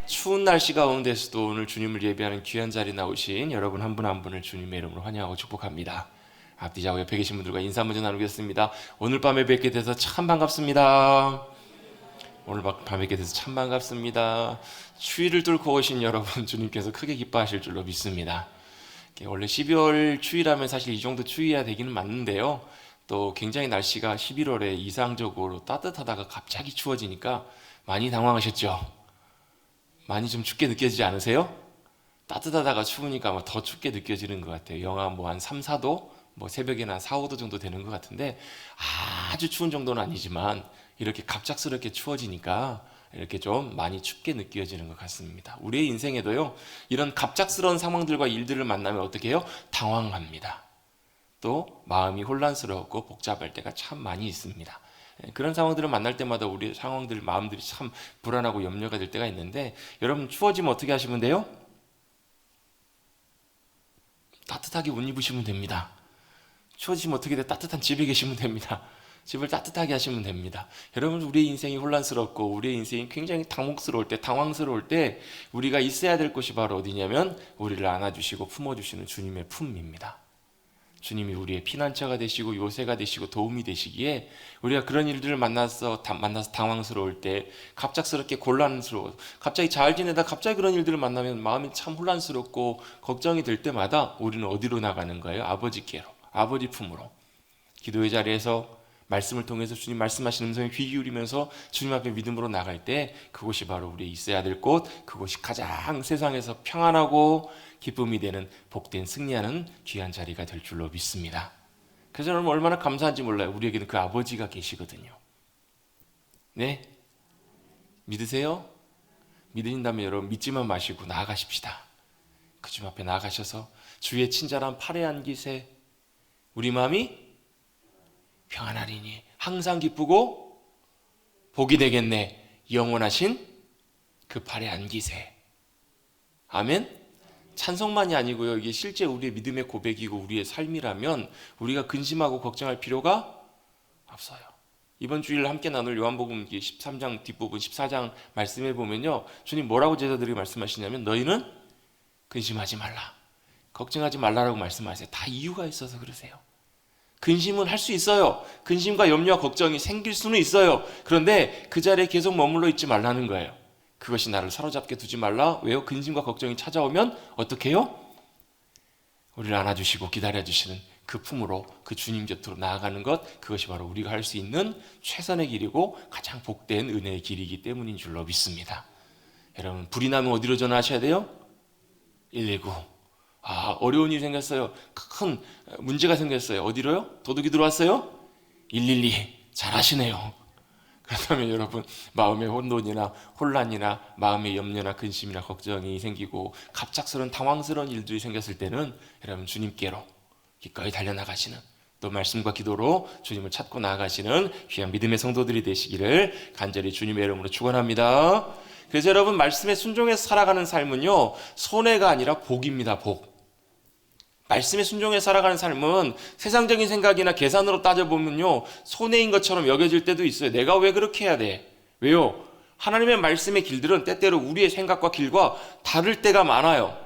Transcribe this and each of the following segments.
추운 날씨 가운데서도 오늘 주님을 예배하는 귀한 자리에 나오신 여러분 한 분 한 분을 주님의 이름으로 환영하고 축복합니다. 앞뒤 좌우 옆에 계신 분들과 인사 먼저 나누겠습니다. 오늘 밤에 뵙게 돼서 참 반갑습니다. 오늘 밤에 뵙게 돼서 참 반갑습니다. 추위를 뚫고 오신 여러분, 주님께서 크게 기뻐하실 줄로 믿습니다. 원래 12월 추위라면 사실 이 정도 추위야 되기는 맞는데요, 또 굉장히 날씨가 11월에 이상적으로 따뜻하다가 갑자기 추워지니까 많이 당황하셨죠? 많이 좀 춥게 느껴지지 않으세요? 따뜻하다가 추우니까 아마 더 춥게 느껴지는 것 같아요. 영하 뭐 한 3, 4도? 뭐 새벽에는 한 4, 5도 정도 되는 것 같은데, 아주 추운 정도는 아니지만 이렇게 갑작스럽게 추워지니까 이렇게 좀 많이 춥게 느껴지는 것 같습니다. 우리의 인생에도요, 이런 갑작스러운 상황들과 일들을 만나면 어떻게 해요? 당황합니다. 또 마음이 혼란스럽고 복잡할 때가 참 많이 있습니다. 그런 상황들을 만날 때마다 우리의 상황들, 마음들이 참 불안하고 염려가 될 때가 있는데, 여러분 추워지면 어떻게 하시면 돼요? 따뜻하게 옷 입으시면 됩니다. 추워지면 어떻게 돼? 따뜻한 집에 계시면 됩니다. 집을 따뜻하게 하시면 됩니다. 여러분, 우리의 인생이 혼란스럽고 우리의 인생이 굉장히 당혹스러울 때, 당황스러울 때 우리가 있어야 될 곳이 바로 어디냐면 우리를 안아주시고 품어주시는 주님의 품입니다. 주님이 우리의 피난처가 되시고 요새가 되시고 도움이 되시기에, 우리가 그런 일들을 만나서 당황스러울 때, 갑작스럽게 곤란스러워, 갑자기 잘 지내다 갑자기 그런 일들을 만나면 마음이 참 혼란스럽고 걱정이 될 때마다 우리는 어디로 나가는 거예요? 아버지께로, 아버지 품으로. 기도의 자리에서 말씀을 통해서 주님 말씀하시는 음성에 귀 기울이면서 주님 앞에 믿음으로 나갈 때, 그곳이 바로 우리의 있어야 될 곳, 그곳이 가장 세상에서 평안하고 기쁨이 되는 복된 승리하는 귀한 자리가 될 줄로 믿습니다. 그래서 여러분 얼마나 감사한지 몰라요. 우리에게는 그 아버지가 계시거든요. 네? 믿으세요? 믿으신다면 여러분 믿지만 마시고 나아가십시다. 그 주님 앞에 나아가셔서 주의 친절한 팔에 안기세 우리 마음이 평안하리니 항상 기쁘고 복이 되겠네. 영원하신 그 팔에 안기세. 아멘. 찬송만이 아니고요, 이게 실제 우리의 믿음의 고백이고 우리의 삶이라면 우리가 근심하고 걱정할 필요가 없어요. 이번 주일 함께 나눌 요한복음 13장 뒷부분 14장 말씀에 보면요, 주님 뭐라고 제자들에게 말씀하시냐면 너희는 근심하지 말라, 걱정하지 말라라고 말씀하세요. 다 이유가 있어서 그러세요. 근심은 할 수 있어요. 근심과 염려와 걱정이 생길 수는 있어요. 그런데 그 자리에 계속 머물러 있지 말라는 거예요. 그것이 나를 사로잡게 두지 말라. 왜요? 근심과 걱정이 찾아오면 어떻게 해요? 우리를 안아주시고 기다려주시는 그 품으로, 그 주님 곁으로 나아가는 것, 그것이 바로 우리가 할 수 있는 최선의 길이고 가장 복된 은혜의 길이기 때문인 줄로 믿습니다. 여러분, 불이 나면 어디로 전화하셔야 돼요? 119. 어려운 일이 생겼어요. 큰 문제가 생겼어요. 어디로요? 도둑이 들어왔어요? 112. 잘하시네요. 그렇다면 여러분, 마음의 혼돈이나 혼란이나 마음의 염려나 근심이나 걱정이 생기고 갑작스러운 당황스러운 일들이 생겼을 때는 여러분 주님께로 기꺼이 달려나가시는, 또 말씀과 기도로 주님을 찾고 나아가시는 귀한 믿음의 성도들이 되시기를 간절히 주님의 이름으로 축원합니다. 그래서 여러분, 말씀에 순종해서 살아가는 삶은요, 손해가 아니라 복입니다. 복. 말씀에 순종해 살아가는 삶은 세상적인 생각이나 계산으로 따져보면요, 손해인 것처럼 여겨질 때도 있어요. 내가 왜 그렇게 해야 돼? 왜요? 하나님의 말씀의 길들은 때때로 우리의 생각과 길과 다를 때가 많아요.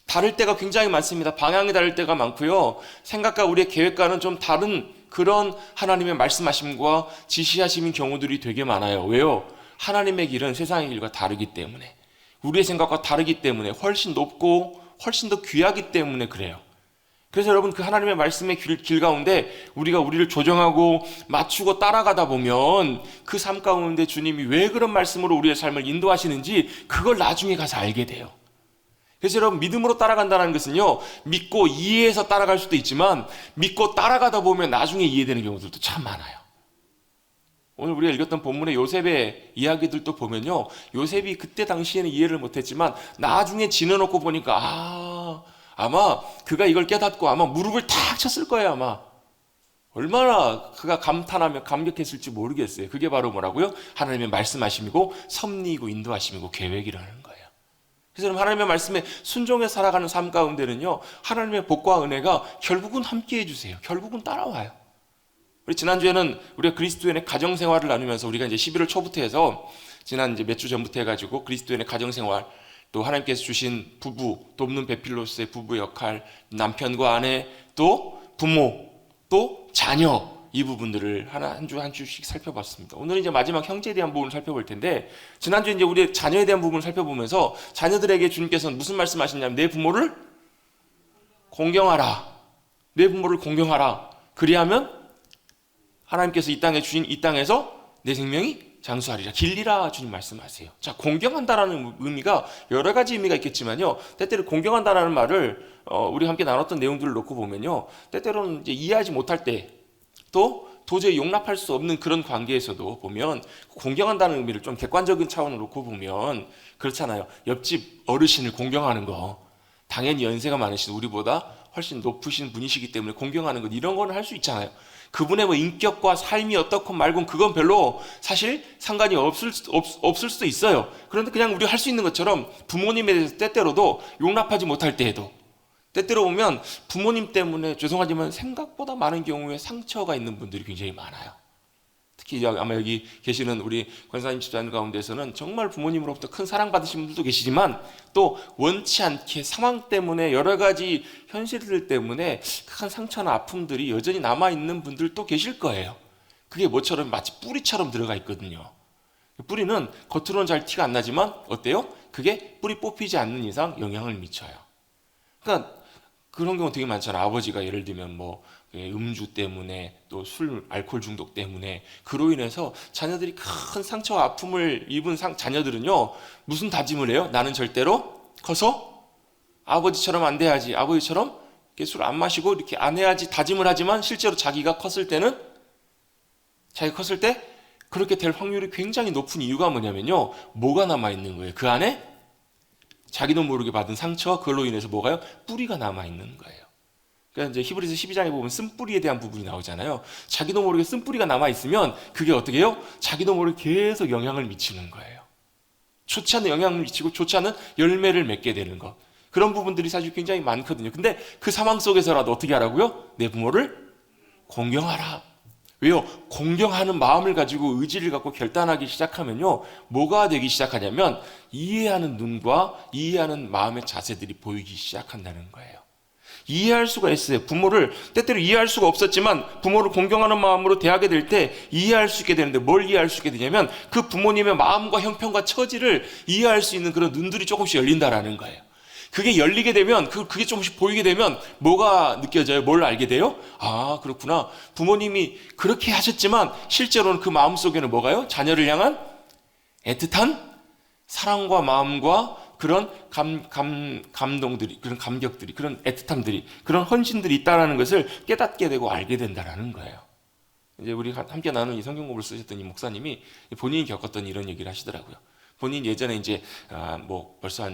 다를 때가 굉장히 많습니다. 방향이 다를 때가 많고요, 생각과 우리의 계획과는 좀 다른 그런 하나님의 말씀하심과 지시하심인 경우들이 되게 많아요. 왜요? 하나님의 길은 세상의 길과 다르기 때문에, 우리의 생각과 다르기 때문에, 훨씬 높고 훨씬 더 귀하기 때문에 그래요. 그래서 여러분, 그 하나님의 말씀의 길 가운데 우리가 우리를 조정하고 맞추고 따라가다 보면 그 삶 가운데 주님이 왜 그런 말씀으로 우리의 삶을 인도하시는지 그걸 나중에 가서 알게 돼요. 그래서 여러분, 믿음으로 따라간다는 것은요, 믿고 이해해서 따라갈 수도 있지만 믿고 따라가다 보면 나중에 이해되는 경우들도 참 많아요. 오늘 우리가 읽었던 본문의 요셉의 이야기들도 보면요, 요셉이 그때 당시에는 이해를 못했지만 나중에 지내놓고 보니까 아마 그가 이걸 깨닫고 아마 무릎을 탁 쳤을 거예요. 아마 얼마나 그가 감탄하며 감격했을지 모르겠어요. 그게 바로 뭐라고요? 하나님의 말씀하심이고 섭리이고 인도하심이고 계획이라는 거예요. 그래서 하나님의 말씀에 순종해 살아가는 삶 가운데는요, 하나님의 복과 은혜가 결국은 함께 해주세요. 결국은 따라와요. 우리 지난주에는 우리가 그리스도인의 가정생활을 나누면서 우리가 이제 11월 초부터 해서 지난 이제 몇 주 전부터 해가지고 그리스도인의 가정생활, 또 하나님께서 주신 부부, 돕는 배필로스의 부부 역할, 남편과 아내, 또 부모, 또 자녀, 이 부분들을 한 주씩 살펴봤습니다. 오늘은 이제 마지막 형제에 대한 부분을 살펴볼 텐데, 지난주에 이제 우리 자녀에 대한 부분을 살펴보면서 자녀들에게 주님께서는 무슨 말씀하시냐면 내 부모를 공경하라. 내 부모를 공경하라. 그리하면 하나님께서 이 땅에 주신 이 땅에서 내 생명이 장수하리라. 길리라 주님 말씀하세요. 자, 공경한다라는 의미가 여러 가지 의미가 있겠지만요. 때때로 공경한다라는 말을 우리 함께 나눴던 내용들을 놓고 보면요. 때때로는 이제 이해하지 못할 때, 또 도저히 용납할 수 없는 그런 관계에서도 보면 공경한다는 의미를 좀 객관적인 차원으로 놓고 보면 그렇잖아요. 옆집 어르신을 공경하는 거, 당연히 연세가 많으신 우리보다 훨씬 높으신 분이시기 때문에 공경하는 것, 이런 거는 할 수 있잖아요. 그분의 뭐 인격과 삶이 어떻건 말건 그건 별로 사실 상관이 없을 수도 있어요. 그런데 그냥 우리가 할 수 있는 것처럼 부모님에 대해서 때때로도 용납하지 못할 때에도, 때때로 보면 부모님 때문에 죄송하지만 생각보다 많은 경우에 상처가 있는 분들이 굉장히 많아요. 특히 아마 여기 계시는 우리 권사님 집사님 가운데서는 정말 부모님으로부터 큰 사랑받으신 분들도 계시지만, 또 원치 않게 상황 때문에 여러 가지 현실들 때문에 큰 상처나 아픔들이 여전히 남아있는 분들도 계실 거예요. 그게 뭐처럼 마치 뿌리처럼 들어가 있거든요. 뿌리는 겉으로는 잘 티가 안 나지만 어때요? 그게 뿌리 뽑히지 않는 이상 영향을 미쳐요. 그러니까 그런 경우 되게 많잖아요. 아버지가 예를 들면 뭐 음주 때문에, 또 술, 알코올 중독 때문에, 그로 인해서 자녀들이 큰 상처와 아픔을 입은 자녀들은요, 무슨 다짐을 해요? 나는 절대로 커서 아버지처럼 안 돼야지, 아버지처럼 술 안 마시고 이렇게 안 해야지 다짐을 하지만, 실제로 자기가 컸을 때 그렇게 될 확률이 굉장히 높은 이유가 뭐냐면요, 뭐가 남아있는 거예요? 그 안에 자기도 모르게 받은 상처, 그걸로 인해서 뭐가요? 뿌리가 남아있는 거예요. 그러니까 이제 히브리서 12장에 보면 쓴뿌리에 대한 부분이 나오잖아요. 자기도 모르게 쓴뿌리가 남아있으면 그게 어떻게 해요? 자기도 모르게 계속 영향을 미치는 거예요. 좋지 않은 영향을 미치고 좋지 않은 열매를 맺게 되는 것. 그런 부분들이 사실 굉장히 많거든요. 근데 그 상황 속에서라도 어떻게 하라고요? 내 부모를 공경하라. 왜요? 공경하는 마음을 가지고 의지를 갖고 결단하기 시작하면요, 뭐가 되기 시작하냐면 이해하는 눈과 이해하는 마음의 자세들이 보이기 시작한다는 거예요. 이해할 수가 있어요. 부모를 때때로 이해할 수가 없었지만 부모를 공경하는 마음으로 대하게 될 때 이해할 수 있게 되는데, 뭘 이해할 수 있게 되냐면 그 부모님의 마음과 형편과 처지를 이해할 수 있는 그런 눈들이 조금씩 열린다라는 거예요. 그게 열리게 되면, 그게 조금씩 보이게 되면 뭐가 느껴져요? 뭘 알게 돼요? 아, 그렇구나. 부모님이 그렇게 하셨지만 실제로는 그 마음속에는 뭐가요? 자녀를 향한 애틋한 사랑과 마음과 그런 감동들이, 그런 감격들이, 그런 애틋함들이, 그런 헌신들이 있다는 것을 깨닫게 되고 알게 된다는 거예요. 이제 우리 함께 나눈 이 성경공부를 쓰셨던 이 목사님이 본인이 겪었던 이런 얘기를 하시더라고요. 본인 예전에 이제 뭐 벌써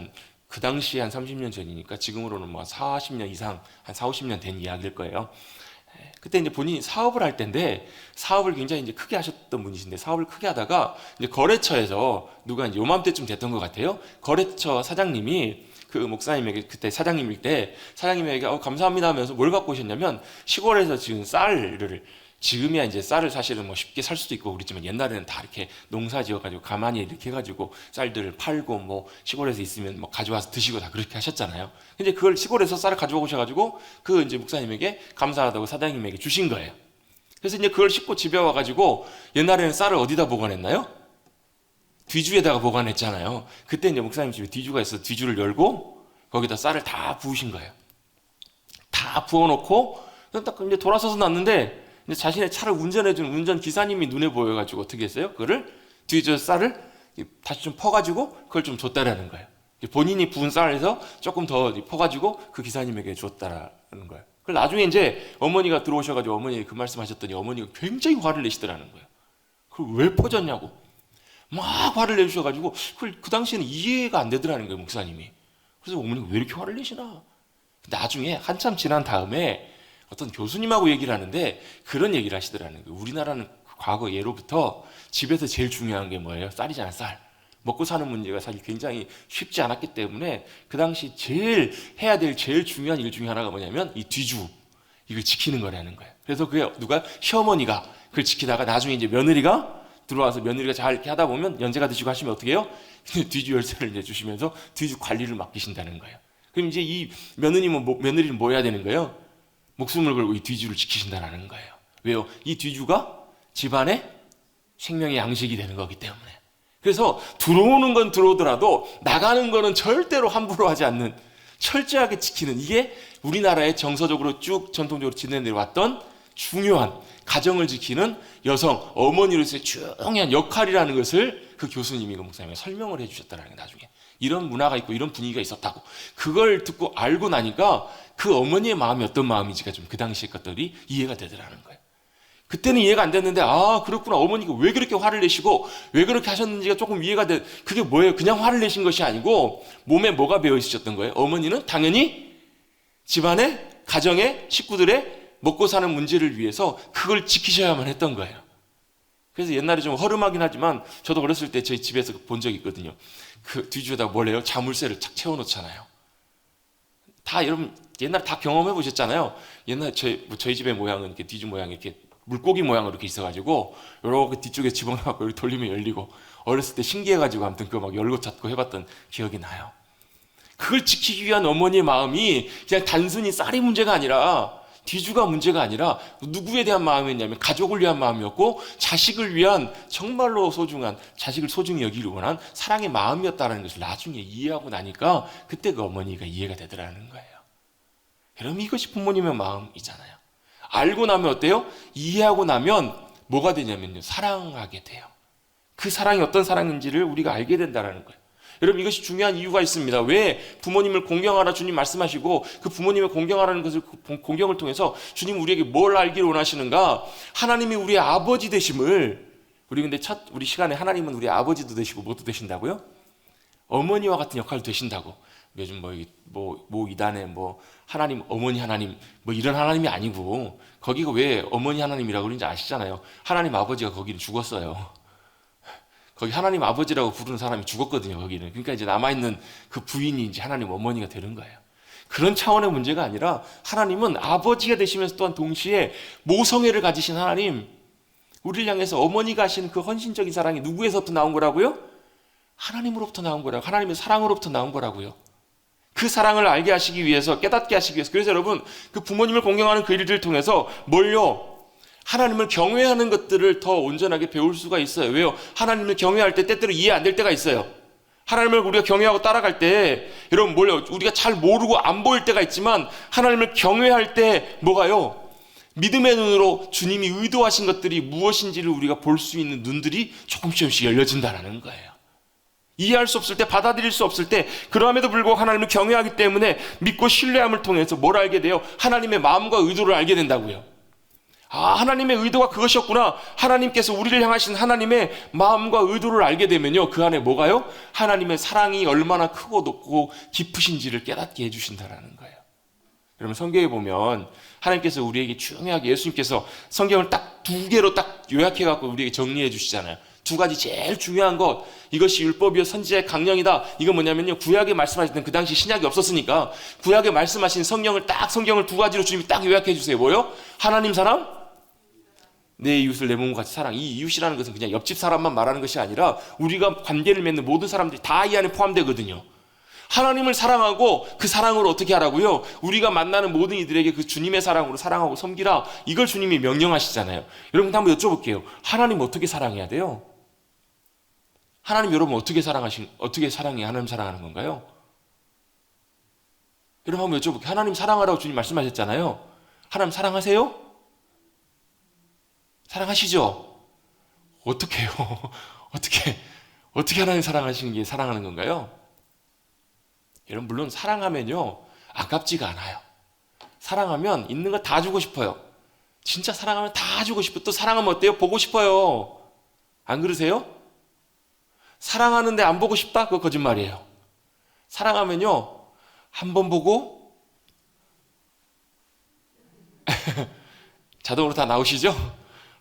그 당시에 한 30년 전이니까 지금으로는 뭐 40년 이상, 한 4, 50년 된 이야기일 거예요. 그때 이제 본인이 사업을 할 때인데, 사업을 굉장히 이제 크게 하셨던 분이신데, 사업을 크게 하다가 이제 거래처에서 누가 이제 요맘때쯤 됐던 것 같아요. 거래처 사장님이 그 목사님에게, 그때 사장님일 때 사장님에게 감사합니다 하면서 뭘 갖고 오셨냐면, 시골에서 지금 쌀을, 지금이야 이제 쌀을 사실은 뭐 쉽게 살 수도 있고 그랬지만 옛날에는 다 이렇게 농사 지어가지고 가만히 이렇게 해가지고 쌀들을 팔고 뭐 시골에서 있으면 뭐 가져와서 드시고 다 그렇게 하셨잖아요. 근데 그걸 시골에서 쌀을 가져와 오셔가지고 그 이제 목사님에게 감사하다고 사장님에게 주신 거예요. 그래서 이제 그걸 싣고 집에 와가지고, 옛날에는 쌀을 어디다 보관했나요? 뒤주에다가 보관했잖아요. 그때 이제 목사님 집에 뒤주가 있어서 뒤주를 열고 거기다 쌀을 다 부으신 거예요. 다 부어놓고 딱 이제 돌아서서 났는데, 자신의 차를 운전해주는 운전기사님이 눈에 보여가지고 어떻게 했어요? 그거를 뒤져 쌀을 다시 좀 퍼가지고 그걸 좀 줬다라는 거예요. 본인이 부은 쌀에서 조금 더 퍼가지고 그 기사님에게 줬다라는 거예요. 그걸 나중에 이제 어머니가 들어오셔가지고 어머니 그 말씀하셨더니 어머니가 굉장히 화를 내시더라는 거예요. 그걸 왜 퍼졌냐고 막 화를 내주셔가지고, 그걸 그 당시에는 이해가 안 되더라는 거예요, 목사님이. 그래서 어머니가 왜 이렇게 화를 내시나? 나중에 한참 지난 다음에 어떤 교수님하고 얘기를 하는데 그런 얘기를 하시더라는 거예요. 우리나라는 과거 예로부터 집에서 제일 중요한 게 뭐예요? 쌀이잖아요, 쌀. 먹고 사는 문제가 사실 굉장히 쉽지 않았기 때문에 그 당시 제일 해야 될 제일 중요한 일 중에 하나가 뭐냐면 이 뒤주, 이걸 지키는 거라는 거예요. 그래서 그게 누가? 시어머니가 그걸 지키다가 나중에 이제 며느리가 들어와서 며느리가 잘 이렇게 하다 보면 연세가 드시고 하시면 어떻게 해요? 뒤주 열쇠를 이제 주시면서 뒤주 관리를 맡기신다는 거예요. 그럼 이제 이 며느리는 뭐 해야 되는 거예요? 목숨을 걸고 이 뒤주를 지키신다는 거예요. 왜요? 이 뒤주가 집안의 생명의 양식이 되는 거기 때문에. 그래서 들어오는 건 들어오더라도 나가는 거는 절대로 함부로 하지 않는, 철저하게 지키는, 이게 우리나라의 정서적으로 쭉 전통적으로 지내내왔던 중요한 가정을 지키는 여성, 어머니로서의 중요한 역할이라는 것을 그 교수님이, 그 목사님이 설명을 해주셨다는 게 나중에. 이런 문화가 있고 이런 분위기가 있었다고. 그걸 듣고 알고 나니까 그 어머니의 마음이 어떤 마음인지가 좀 그 당시의 것들이 이해가 되더라는 거예요. 그때는 이해가 안 됐는데, 아, 그렇구나. 어머니가 왜 그렇게 화를 내시고 왜 그렇게 하셨는지가 조금 이해가 돼. 그게 뭐예요? 그냥 화를 내신 것이 아니고 몸에 뭐가 배어 있으셨던 거예요? 어머니는 당연히 집안의 가정의 식구들의 먹고 사는 문제를 위해서 그걸 지키셔야만 했던 거예요. 그래서 옛날에 좀 허름하긴 하지만 저도 어렸을 때 저희 집에서 본 적이 있거든요. 그 뒤주에다 뭘 해요? 자물쇠를 착 채워놓잖아요. 다 여러분 옛날에 다 경험해 보셨잖아요. 옛날 저희 집의 모양은 이렇게 뒤주 모양이 이렇게 물고기 모양으로 이렇게 있어가지고 이렇게 뒤쪽에 집어넣고 여기 돌리면 열리고, 어렸을 때 신기해가지고 아무튼 그거 막 열고 닫고 해봤던 기억이 나요. 그걸 지키기 위한 어머니의 마음이 그냥 단순히 쌀이 문제가 아니라, 뒤주가 문제가 아니라 누구에 대한 마음이었냐면 가족을 위한 마음이었고 자식을 위한 정말로 소중한, 자식을 소중히 여기를 원한 사랑의 마음이었다는 것을 나중에 이해하고 나니까 그때 그 어머니가 이해가 되더라는 거예요. 여러분 이것이 부모님의 마음이잖아요. 알고 나면 어때요? 이해하고 나면 뭐가 되냐면요, 사랑하게 돼요. 그 사랑이 어떤 사랑인지를 우리가 알게 된다는 거예요. 여러분 이것이 중요한 이유가 있습니다. 왜 부모님을 공경하라 주님 말씀하시고 그 부모님을 공경하라는 것을, 공경을 통해서 주님 우리에게 뭘 알기를 원하시는가? 하나님이 우리의 아버지 되심을, 우리 근데 우리 시간에 하나님은 우리 아버지도 되시고 뭐도 되신다고요? 어머니와 같은 역할도 되신다고. 요즘 뭐 이단에 뭐 하나님, 어머니 하나님 뭐 이런 하나님이 아니고, 거기가 왜 어머니 하나님이라고 그러는지 아시잖아요. 하나님 아버지가 거기는 죽었어요. 거기 하나님 아버지라고 부르는 사람이 죽었거든요, 거기는. 그러니까 이제 남아있는 그 부인이 이제 하나님 어머니가 되는 거예요. 그런 차원의 문제가 아니라 하나님은 아버지가 되시면서 또한 동시에 모성애를 가지신 하나님, 우리를 향해서 어머니가 하시는 그 헌신적인 사랑이 누구에서부터 나온 거라고요? 하나님으로부터 나온 거라고. 하나님의 사랑으로부터 나온 거라고요. 그 사랑을 알게 하시기 위해서, 깨닫게 하시기 위해서. 그래서 여러분 그 부모님을 공경하는 그 일들을 통해서 뭘요? 하나님을 경외하는 것들을 더 온전하게 배울 수가 있어요. 왜요? 하나님을 경외할 때 때때로 이해 안 될 때가 있어요. 하나님을 우리가 경외하고 따라갈 때 여러분 뭘요? 우리가 잘 모르고 안 보일 때가 있지만 하나님을 경외할 때 뭐가요? 믿음의 눈으로 주님이 의도하신 것들이 무엇인지를 우리가 볼 수 있는 눈들이 조금씩 열려진다는 거예요. 이해할 수 없을 때, 받아들일 수 없을 때, 그럼에도 불구하고 하나님을 경외하기 때문에 믿고 신뢰함을 통해서 뭘 알게 돼요? 하나님의 마음과 의도를 알게 된다고요. 아, 하나님의 의도가 그것이었구나. 하나님께서 우리를 향하신 하나님의 마음과 의도를 알게 되면요, 그 안에 뭐가요? 하나님의 사랑이 얼마나 크고 높고 깊으신지를 깨닫게 해주신다는 거예요. 여러분 성경에 보면 하나님께서 우리에게 중요하게, 예수님께서 성경을 딱 2개로 딱 요약해갖고 우리에게 정리해 주시잖아요. 2가지 제일 중요한 것, 이것이 율법이요 선지자의 강령이다. 이건 뭐냐면요, 구약에 말씀하시던, 그 당시 신약이 없었으니까 구약에 말씀하신 성경을 2가지로 주님이 딱 요약해 주세요. 뭐요? 하나님 사랑, 내 이웃을 내 몸과 같이 사랑. 이 이웃이라는 것은 그냥 옆집 사람만 말하는 것이 아니라 우리가 관계를 맺는 모든 사람들이 다 이 안에 포함되거든요. 하나님을 사랑하고 그 사랑으로 어떻게 하라고요? 우리가 만나는 모든 이들에게 그 주님의 사랑으로 사랑하고 섬기라. 이걸 주님이 명령하시잖아요. 여러분 한번 여쭤볼게요. 하나님 어떻게 사랑해야 돼요? 하나님 여러분 어떻게 사랑해야 하나님 사랑하는 건가요? 여러분 한번 여쭤볼게요. 하나님 사랑하라고 주님 말씀하셨잖아요. 하나님 사랑하세요? 사랑하시죠? 어떻게 해요? 어떻게 하나님 사랑하시는 게 사랑하는 건가요? 여러분 물론 사랑하면요 아깝지가 않아요. 사랑하면 있는 거 다 주고 싶어요. 진짜 사랑하면 다 주고 싶어요. 또 사랑하면 어때요? 보고 싶어요. 안 그러세요? 사랑하는데 안 보고 싶다? 그거 거짓말이에요. 사랑하면요 한 번 보고 자동으로 다 나오시죠?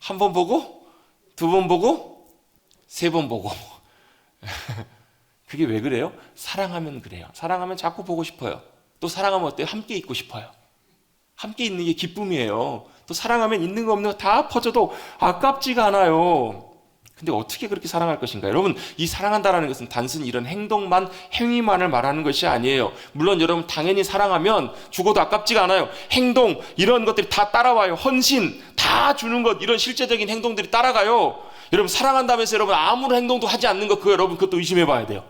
한 번 보고, 2번 보고, 3번 보고. 그게 왜 그래요? 사랑하면 그래요. 사랑하면 자꾸 보고 싶어요. 또 사랑하면 어때요? 함께 있고 싶어요. 함께 있는 게 기쁨이에요. 또 사랑하면 있는 거 없는 거 다 퍼져도 아깝지가 않아요. 근데 어떻게 그렇게 사랑할 것인가? 여러분, 이 사랑한다라는 것은 단순히 이런 행동만, 행위만을 말하는 것이 아니에요. 물론 여러분 당연히 사랑하면 죽어도 아깝지가 않아요. 행동, 이런 것들이 다 따라와요. 헌신, 다 주는 것, 이런 실제적인 행동들이 따라가요. 여러분 사랑한다면서 여러분 아무런 행동도 하지 않는 것, 그거 여러분 그것도 의심해 봐야 돼요.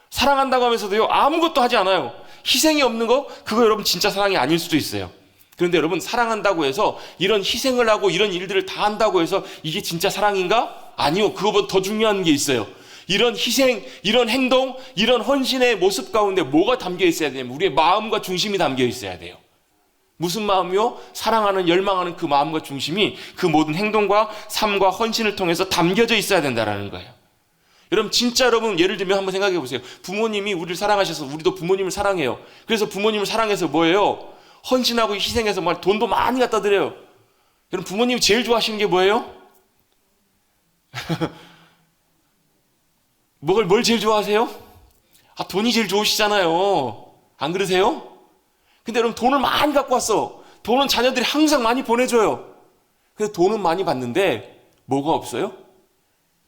사랑한다고 하면서도요 아무것도 하지 않아요. 희생이 없는 거, 그거 여러분 진짜 사랑이 아닐 수도 있어요. 그런데 여러분 사랑한다고 해서 이런 희생을 하고 이런 일들을 다 한다고 해서 이게 진짜 사랑인가? 아니요. 그거보다 더 중요한 게 있어요. 이런 희생, 이런 행동, 이런 헌신의 모습 가운데 뭐가 담겨 있어야 되냐면 우리의 마음과 중심이 담겨 있어야 돼요. 무슨 마음이요? 사랑하는, 열망하는 그 마음과 중심이 그 모든 행동과 삶과 헌신을 통해서 담겨져 있어야 된다는 거예요. 여러분 진짜 여러분 예를 들면 한번 생각해 보세요. 부모님이 우리를 사랑하셔서 우리도 부모님을 사랑해요. 그래서 부모님을 사랑해서 뭐예요? 헌신하고 희생해서 막 돈도 많이 갖다 드려요. 여러분 부모님이 제일 좋아하시는 게 뭐예요? 뭘 제일 좋아하세요? 돈이 제일 좋으시잖아요. 안 그러세요? 근데 여러분 돈을 많이 갖고 왔어. 돈은 자녀들이 항상 많이 보내줘요. 그래서 돈은 많이 받는데 뭐가 없어요?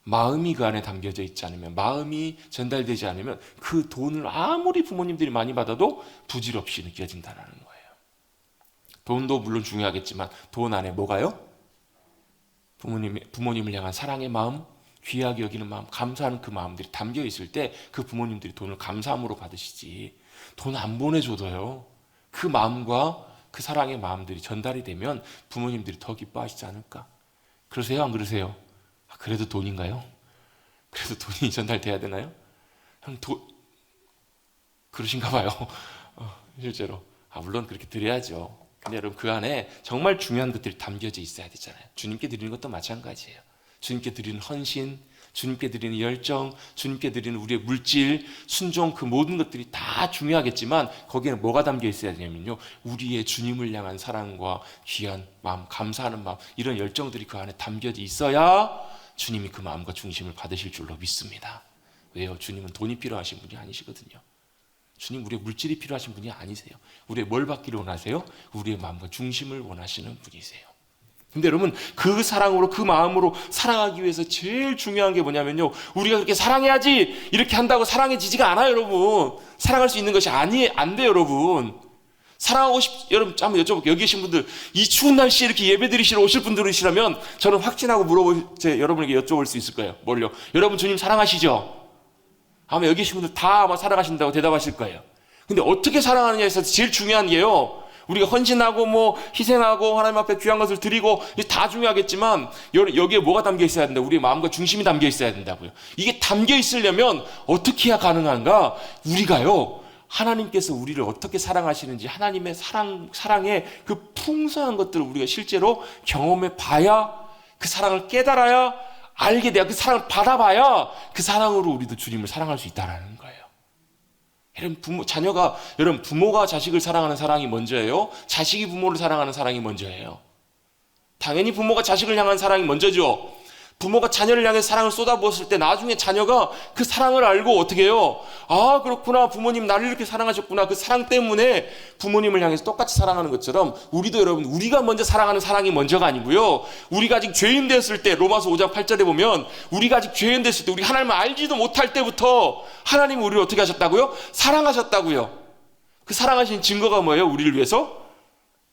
마음이 그 안에 담겨져 있지 않으면, 마음이 전달되지 않으면 그 돈을 아무리 부모님들이 많이 받아도 부질없이 느껴진다는 거예요. 돈도 물론 중요하겠지만 돈 안에 뭐가요? 부모님을 향한 사랑의 마음, 귀하게 여기는 마음, 감사하는 그 마음들이 담겨 있을 때 그 부모님들이 돈을 감사함으로 받으시지, 돈 안 보내줘도요 그 마음과 그 사랑의 마음들이 전달이 되면 부모님들이 더 기뻐하시지 않을까? 그러세요? 안 그러세요? 그래도 돈인가요? 그래도 돈이 전달돼야 되나요? 그러신가 봐요. 실제로 물론 그렇게 드려야죠. 근데 여러분 그 안에 정말 중요한 것들이 담겨져 있어야 되잖아요. 주님께 드리는 것도 마찬가지예요. 주님께 드리는 헌신, 주님께 드리는 열정, 주님께 드리는 우리의 물질, 순종, 그 모든 것들이 다 중요하겠지만 거기에는 뭐가 담겨 있어야 되냐면요, 우리의 주님을 향한 사랑과 귀한 마음, 감사하는 마음, 이런 열정들이 그 안에 담겨져 있어야 주님이 그 마음과 중심을 받으실 줄로 믿습니다. 왜요? 주님은 돈이 필요하신 분이 아니시거든요. 주님 우리의 물질이 필요하신 분이 아니세요. 우리의 뭘 받기를 원하세요? 우리의 마음과 중심을 원하시는 분이세요. 근데 여러분 그 사랑으로, 그 마음으로 사랑하기 위해서 제일 중요한 게 뭐냐면요, 우리가 그렇게 사랑해야지 이렇게 한다고 사랑해지지가 않아요. 여러분 사랑할 수 있는 것이 안 돼요. 여러분 사랑하고 여러분 한번 여쭤볼게요. 여기 계신 분들 이 추운 날씨에 이렇게 예배 드리시러 오실 분들이시라면 저는 확신하고 여러분에게 여쭤볼 수 있을 거예요. 뭘요? 여러분 주님 사랑하시죠? 아마 여기 계신 분들 다 아마 사랑하신다고 대답하실 거예요. 근데 어떻게 사랑하느냐에서 제일 중요한 게요, 우리가 헌신하고 희생하고 하나님 앞에 귀한 것을 드리고 이게 다 중요하겠지만 여기에 뭐가 담겨 있어야 된다? 우리의 마음과 중심이 담겨 있어야 된다고요. 이게 담겨 있으려면 어떻게 해야 가능한가? 우리가요, 하나님께서 우리를 어떻게 사랑하시는지, 하나님의 사랑의 그 풍성한 것들을 우리가 실제로 경험해 봐야, 그 사랑을 깨달아야, 알게 돼야, 그 사랑을 받아봐야 그 사랑으로 우리도 주님을 사랑할 수 있다는 거예요. 여러분 부모가 자식을 사랑하는 사랑이 먼저예요? 자식이 부모를 사랑하는 사랑이 먼저예요? 당연히 부모가 자식을 향한 사랑이 먼저죠. 부모가 자녀를 향해 사랑을 쏟아부었을 때 나중에 자녀가 그 사랑을 알고 어떻게 해요? 그렇구나, 부모님 나를 이렇게 사랑하셨구나. 그 사랑 때문에 부모님을 향해서 똑같이 사랑하는 것처럼 우리도 여러분, 우리가 먼저 사랑하는 사랑이 먼저가 아니고요, 우리가 아직 죄인 됐을 때, 로마서 5장 8절에 보면 우리가 아직 죄인 됐을 때, 우리 하나님을 알지도 못할 때부터 하나님이 우리를 어떻게 하셨다고요? 사랑하셨다고요. 그 사랑하신 증거가 뭐예요? 우리를 위해서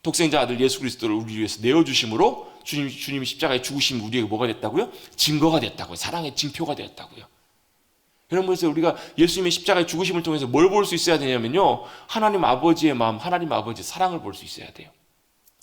독생자 아들 예수 그리스도를 우리 위해서 내어주심으로 주님이 십자가에 죽으심이 우리에게 뭐가 됐다고요? 증거가 됐다고요. 사랑의 징표가 되었다고요. 여러분, 그래서 우리가 예수님의 십자가에 죽으심을 통해서 뭘 볼 수 있어야 되냐면요, 하나님 아버지의 마음, 하나님 아버지의 사랑을 볼 수 있어야 돼요.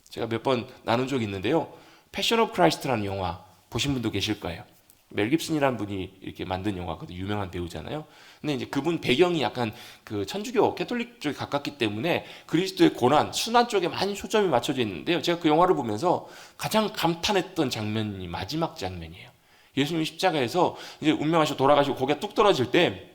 제가 몇 번 나눈 적이 있는데요, 패션 오브 크라이스트라는 영화 보신 분도 계실 거예요. 멜 깁슨이라는 분이 이렇게 만든 영화거든요. 유명한 배우잖아요. 근데 이제 그분 배경이 약간 그 천주교 캐톨릭 쪽에 가깝기 때문에 그리스도의 고난, 순환 쪽에 많이 초점이 맞춰져 있는데요, 제가 그 영화를 보면서 가장 감탄했던 장면이 마지막 장면이에요. 예수님이 십자가에서 이제 운명하시고 돌아가시고 고개가 뚝 떨어질 때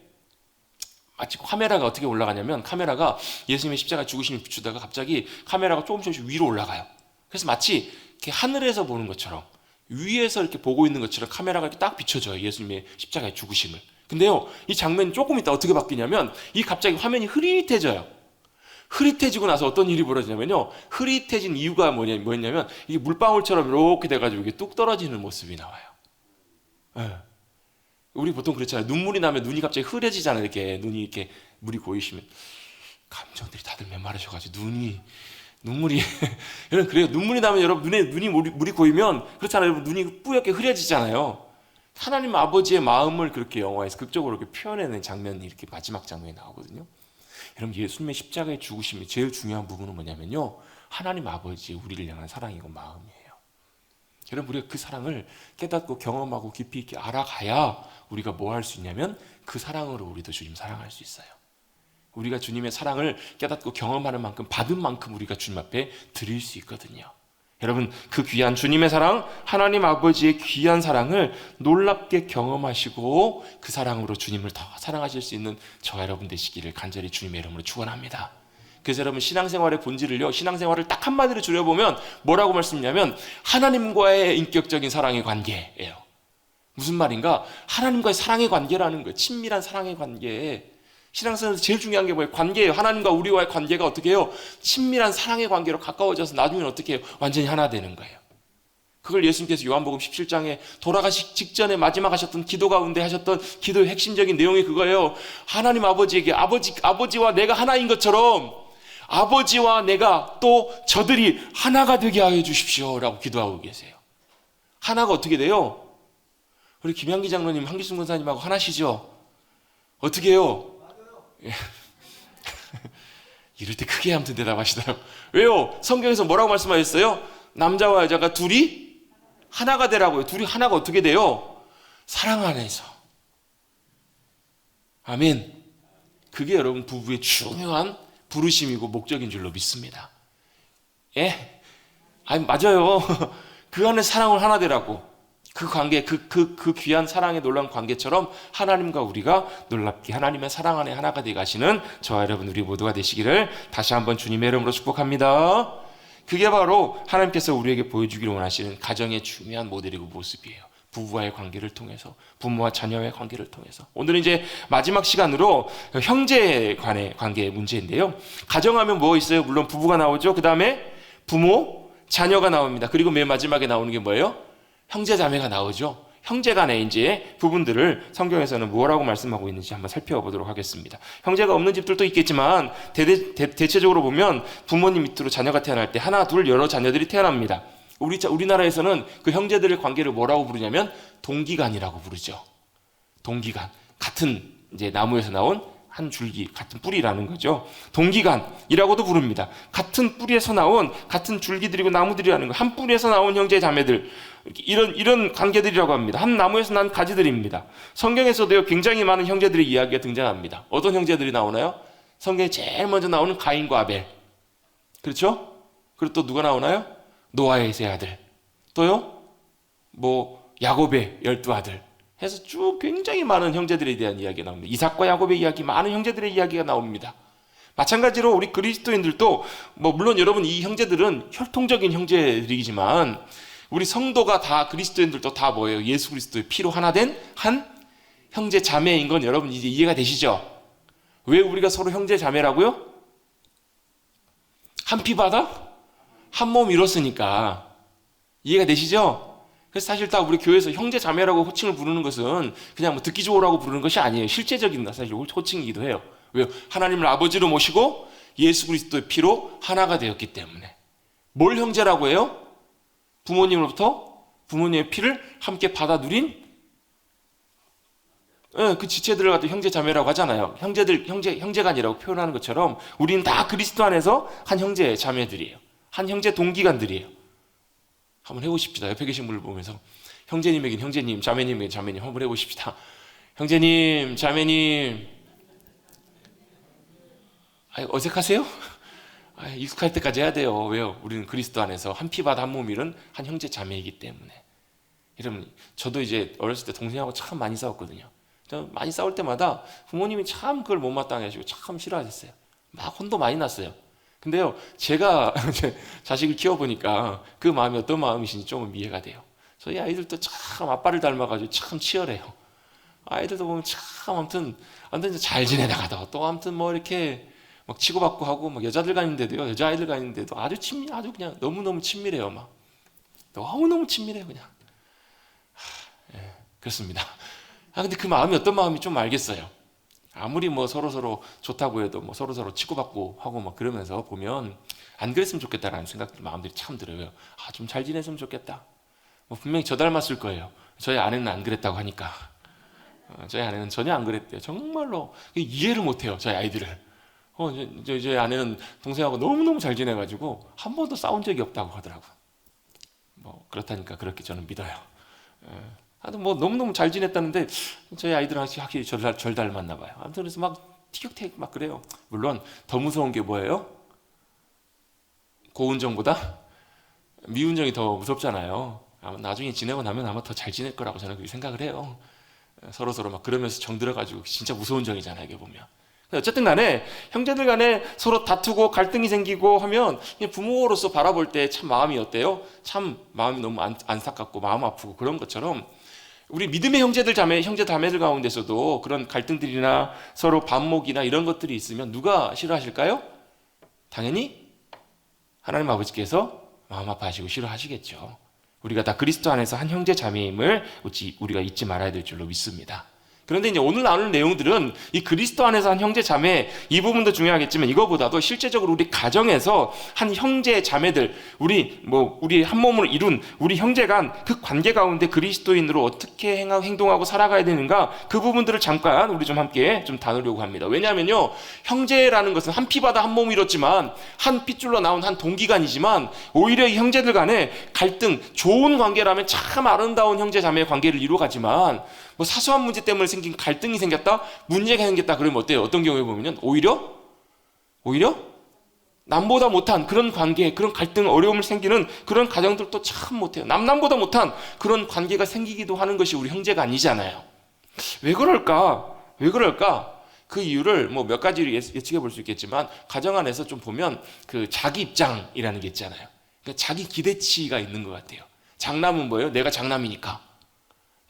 마치 카메라가 어떻게 올라가냐면, 카메라가 예수님의 십자가 죽으심을 비추다가 갑자기 카메라가 조금씩 위로 올라가요. 그래서 마치 이렇게 하늘에서 보는 것처럼, 위에서 이렇게 보고 있는 것처럼 카메라가 이렇게 딱 비춰져요, 예수님의 십자가의 죽으심을. 근데요, 이 장면이 조금 있다 어떻게 바뀌냐면, 이 갑자기 화면이 흐릿해져요. 흐릿해지고 나서 어떤 일이 벌어지냐면요, 흐릿해진 이유가 뭐냐면 이게 물방울처럼 이렇게 돼가지고 이게 뚝 떨어지는 모습이 나와요. 예. 우리 보통 그렇잖아요. 눈물이 나면 눈이 갑자기 흐려지잖아요. 이렇게 눈이 이렇게 물이 고이시면 감정들이 다들 메마르셔가지고 눈물이 여러분 그래요. 눈물이 나면 여러분 눈이 물이 고이면 그렇잖아요. 여러분 눈이 뿌옇게 흐려지잖아요. 하나님 아버지의 마음을 그렇게 영화에서 극적으로 이렇게 표현해낸 장면이 이렇게 마지막 장면에 나오거든요. 여러분 예수님의 십자가의 죽으심의 제일 중요한 부분은 뭐냐면요. 하나님 아버지의 우리를 향한 사랑이고 마음이에요. 여러분 우리가 그 사랑을 깨닫고 경험하고 깊이 있게 알아가야 우리가 뭐 할 수 있냐면 그 사랑으로 우리도 주님 사랑할 수 있어요. 우리가 주님의 사랑을 깨닫고 경험하는 만큼 받은 만큼 우리가 주님 앞에 드릴 수 있거든요. 여러분 그 귀한 주님의 사랑, 하나님 아버지의 귀한 사랑을 놀랍게 경험하시고 그 사랑으로 주님을 더 사랑하실 수 있는 저와 여러분 되시기를 간절히 주님의 이름으로 축원합니다. 그래서 여러분 신앙생활의 본질을요, 신앙생활을 딱 한마디로 줄여보면 뭐라고 말씀드리냐면 하나님과의 인격적인 사랑의 관계예요. 무슨 말인가? 하나님과의 사랑의 관계라는 거예요. 친밀한 사랑의 관계. 신앙생활에서 제일 중요한 게 뭐예요? 관계예요. 하나님과 우리와의 관계가 어떻게 해요? 친밀한 사랑의 관계로 가까워져서 나중에는 어떻게 해요? 완전히 하나 되는 거예요. 그걸 예수님께서 요한복음 17장에 돌아가시 직전에 마지막 하셨던 기도 가운데 하셨던 기도의 핵심적인 내용이 그거예요. 하나님 아버지에게 아버지와 내가 하나인 것처럼 아버지와 내가 또 저들이 하나가 되게 하여 주십시오 라고 기도하고 계세요. 하나가 어떻게 돼요? 우리 김양기 장로님, 한기순 권사님하고 하나시죠? 어떻게 해요? 이럴 때 크게 아무튼 대답하시더라고요. 왜요? 성경에서 뭐라고 말씀하셨어요? 남자와 여자가 둘이 하나가 되라고요. 둘이 하나가 어떻게 돼요? 사랑 안에서. 아멘. 그게 여러분 부부의 중요한 부르심이고 목적인 줄로 믿습니다. 예? 아니 맞아요. 그 안에 사랑을 하나 되라고. 그 관계, 그 귀한 사랑의 놀라운 관계처럼 하나님과 우리가 놀랍게 하나님의 사랑 안에 하나가 되어 가시는 저와 여러분 우리 모두가 되시기를 다시 한번 주님의 이름으로 축복합니다. 그게 바로 하나님께서 우리에게 보여주기를 원하시는 가정의 중요한 모델이고 모습이에요. 부부와의 관계를 통해서, 부모와 자녀의 관계를 통해서. 오늘은 이제 마지막 시간으로 형제 간의 관계의 문제인데요. 가정하면 뭐 있어요? 물론 부부가 나오죠. 그 다음에 부모, 자녀가 나옵니다. 그리고 맨 마지막에 나오는 게 뭐예요? 형제 자매가 나오죠. 형제 간의 이제 부분들을 성경에서는 뭐라고 말씀하고 있는지 한번 살펴보도록 하겠습니다. 형제가 없는 집들도 있겠지만 대체적으로 보면 부모님 밑으로 자녀가 태어날 때 하나, 둘, 여러 자녀들이 태어납니다. 우리나라에서는 그 형제들의 관계를 뭐라고 부르냐면 동기간이라고 부르죠. 동기간. 같은 이제 나무에서 나온 한 줄기, 같은 뿌리라는 거죠. 동기간이라고도 부릅니다. 같은 뿌리에서 나온 같은 줄기들이고 나무들이라는 거. 한 뿌리에서 나온 형제 자매들. 이런 관계들이라고 합니다. 한 나무에서 난 가지들입니다. 성경에서도요, 굉장히 많은 형제들의 이야기가 등장합니다. 어떤 형제들이 나오나요? 성경에 제일 먼저 나오는 가인과 아벨. 그렇죠? 그리고 또 누가 나오나요? 노아의 세 아들. 또요? 야곱의 12아들. 해서 쭉 굉장히 많은 형제들에 대한 이야기가 나옵니다. 이삭과 야곱의 이야기, 많은 형제들의 이야기가 나옵니다. 마찬가지로 우리 그리스도인들도 물론 여러분 이 형제들은 혈통적인 형제들이지만 우리 성도가 다 그리스도인들도 다 뭐예요? 예수 그리스도의 피로 하나 된 한 형제 자매인 건 여러분 이제 이해가 되시죠? 왜 우리가 서로 형제 자매라고요? 한 피 바다? 한 몸 이뤘으니까. 이해가 되시죠? 그래서 사실 다 우리 교회에서 형제 자매라고 호칭을 부르는 것은 그냥 듣기 좋으라고 부르는 것이 아니에요. 실제적인 사실 호칭이기도 해요. 왜요? 하나님을 아버지로 모시고 예수 그리스도의 피로 하나가 되었기 때문에. 뭘 형제라고 해요? 부모님으로부터 부모님의 피를 함께 받아 누린 그 지체들을 갖다 형제 자매라고 하잖아요. 형제간이라고 표현하는 것처럼 우리는 다 그리스도 안에서 한 형제 자매들이에요. 한 형제 동기간들이에요. 한번 해보십시다. 옆에 계신 분을 보면서 형제님에겐 형제님, 자매님에겐 자매님 한번 해보십시다. 형제님, 자매님. 어색하세요? 익숙할 때까지 해야 돼요. 왜요? 우리는 그리스도 안에서 한 피바다 한 몸 이룬 한 형제 자매이기 때문에. 여러분, 저도 이제 어렸을 때 동생하고 참 많이 싸웠거든요. 많이 싸울 때마다 부모님이 참 그걸 못마땅해 하시고 참 싫어하셨어요. 막 혼도 많이 났어요. 근데요, 제가 자식을 키워보니까 그 마음이 어떤 마음이신지 조금 이해가 돼요. 저희 아이들도 참 아빠를 닮아가지고 참 치열해요. 아이들도 보면 참 아무튼 잘 지내다가도 또 아무튼 이렇게 막 치고받고 하고 여자들 가는데도요, 여자아이들 가는데도 아주 그냥 너무너무 친밀해요. 너무너무 친밀해요, 그냥. 예. 그렇습니다. 근데 그 마음이 어떤 마음이 좀 알겠어요. 아무리 뭐 서로 좋다고 해도 뭐 서로 치고받고 하고 막 그러면서 보면 안 그랬으면 좋겠다라는 생각들, 마음들이 참 들어요. 좀 잘 지냈으면 좋겠다. 뭐 분명히 저 닮았을 거예요. 저희 아내는 안 그랬다고 하니까. 저희 아내는 전혀 안 그랬대요. 정말로 이해를 못해요, 저희 아이들을. 저희 아내는 동생하고 너무너무 잘 지내가지고 한 번도 싸운 적이 없다고 하더라고요. 뭐 그렇다니까 그렇게 저는 믿어요. 하여튼 뭐 너무너무 잘 지냈다는데 저희 아이들은 확실히 절 닮았나 봐요. 아무튼 그래서 막 티격태격 막 그래요. 물론 더 무서운 게 뭐예요? 고운정보다 미운정이 더 무섭잖아요. 아마 나중에 지내고 나면 아마 더 잘 지낼 거라고 저는 그렇게 생각을 해요. 서로 막 그러면서 정들어가지고 진짜 무서운 정이잖아요, 이게 보면. 어쨌든 간에 형제들 간에 서로 다투고 갈등이 생기고 하면 부모로서 바라볼 때 참 마음이 어때요? 참 마음이 너무 안타깝고 마음 아프고 그런 것처럼 우리 믿음의 형제 자매들 가운데서도 그런 갈등들이나 서로 반목이나 이런 것들이 있으면 누가 싫어하실까요? 당연히 하나님 아버지께서 마음 아파하시고 싫어하시겠죠. 우리가 다 그리스도 안에서 한 형제 자매임을 우리가 잊지 말아야 될 줄로 믿습니다. 그런데 이제 오늘 나눌 내용들은 이 그리스도 안에서 한 형제 자매 이 부분도 중요하겠지만 이거보다도 실제적으로 우리 가정에서 한 형제 자매들 우리 한 몸을 이룬 우리 형제간 그 관계 가운데 그리스도인으로 어떻게 행동하고 살아가야 되는가 그 부분들을 잠깐 우리 좀 함께 좀 다루려고 합니다. 왜냐하면요, 형제라는 것은 한 피바다 한 몸을 이뤘지만 한 핏줄로 나온 한 동기간이지만 오히려 이 형제들 간의 갈등, 좋은 관계라면 참 아름다운 형제 자매의 관계를 이루어가지만 뭐 사소한 문제 때문에 생긴 갈등이 생겼다, 문제가 생겼다 그러면 어때요? 어떤 경우에 보면은 오히려 남보다 못한 그런 관계, 그런 갈등, 어려움을 생기는 그런 가정들도 참 못해요. 남보다 못한 그런 관계가 생기기도 하는 것이 우리 형제가 아니잖아요. 왜 그럴까? 그 이유를 뭐 몇 가지로 예측해 볼 수 있겠지만 가정 안에서 좀 보면 그 자기 입장이라는 게 있잖아요. 그러니까 자기 기대치가 있는 것 같아요. 장남은 뭐예요? 내가 장남이니까.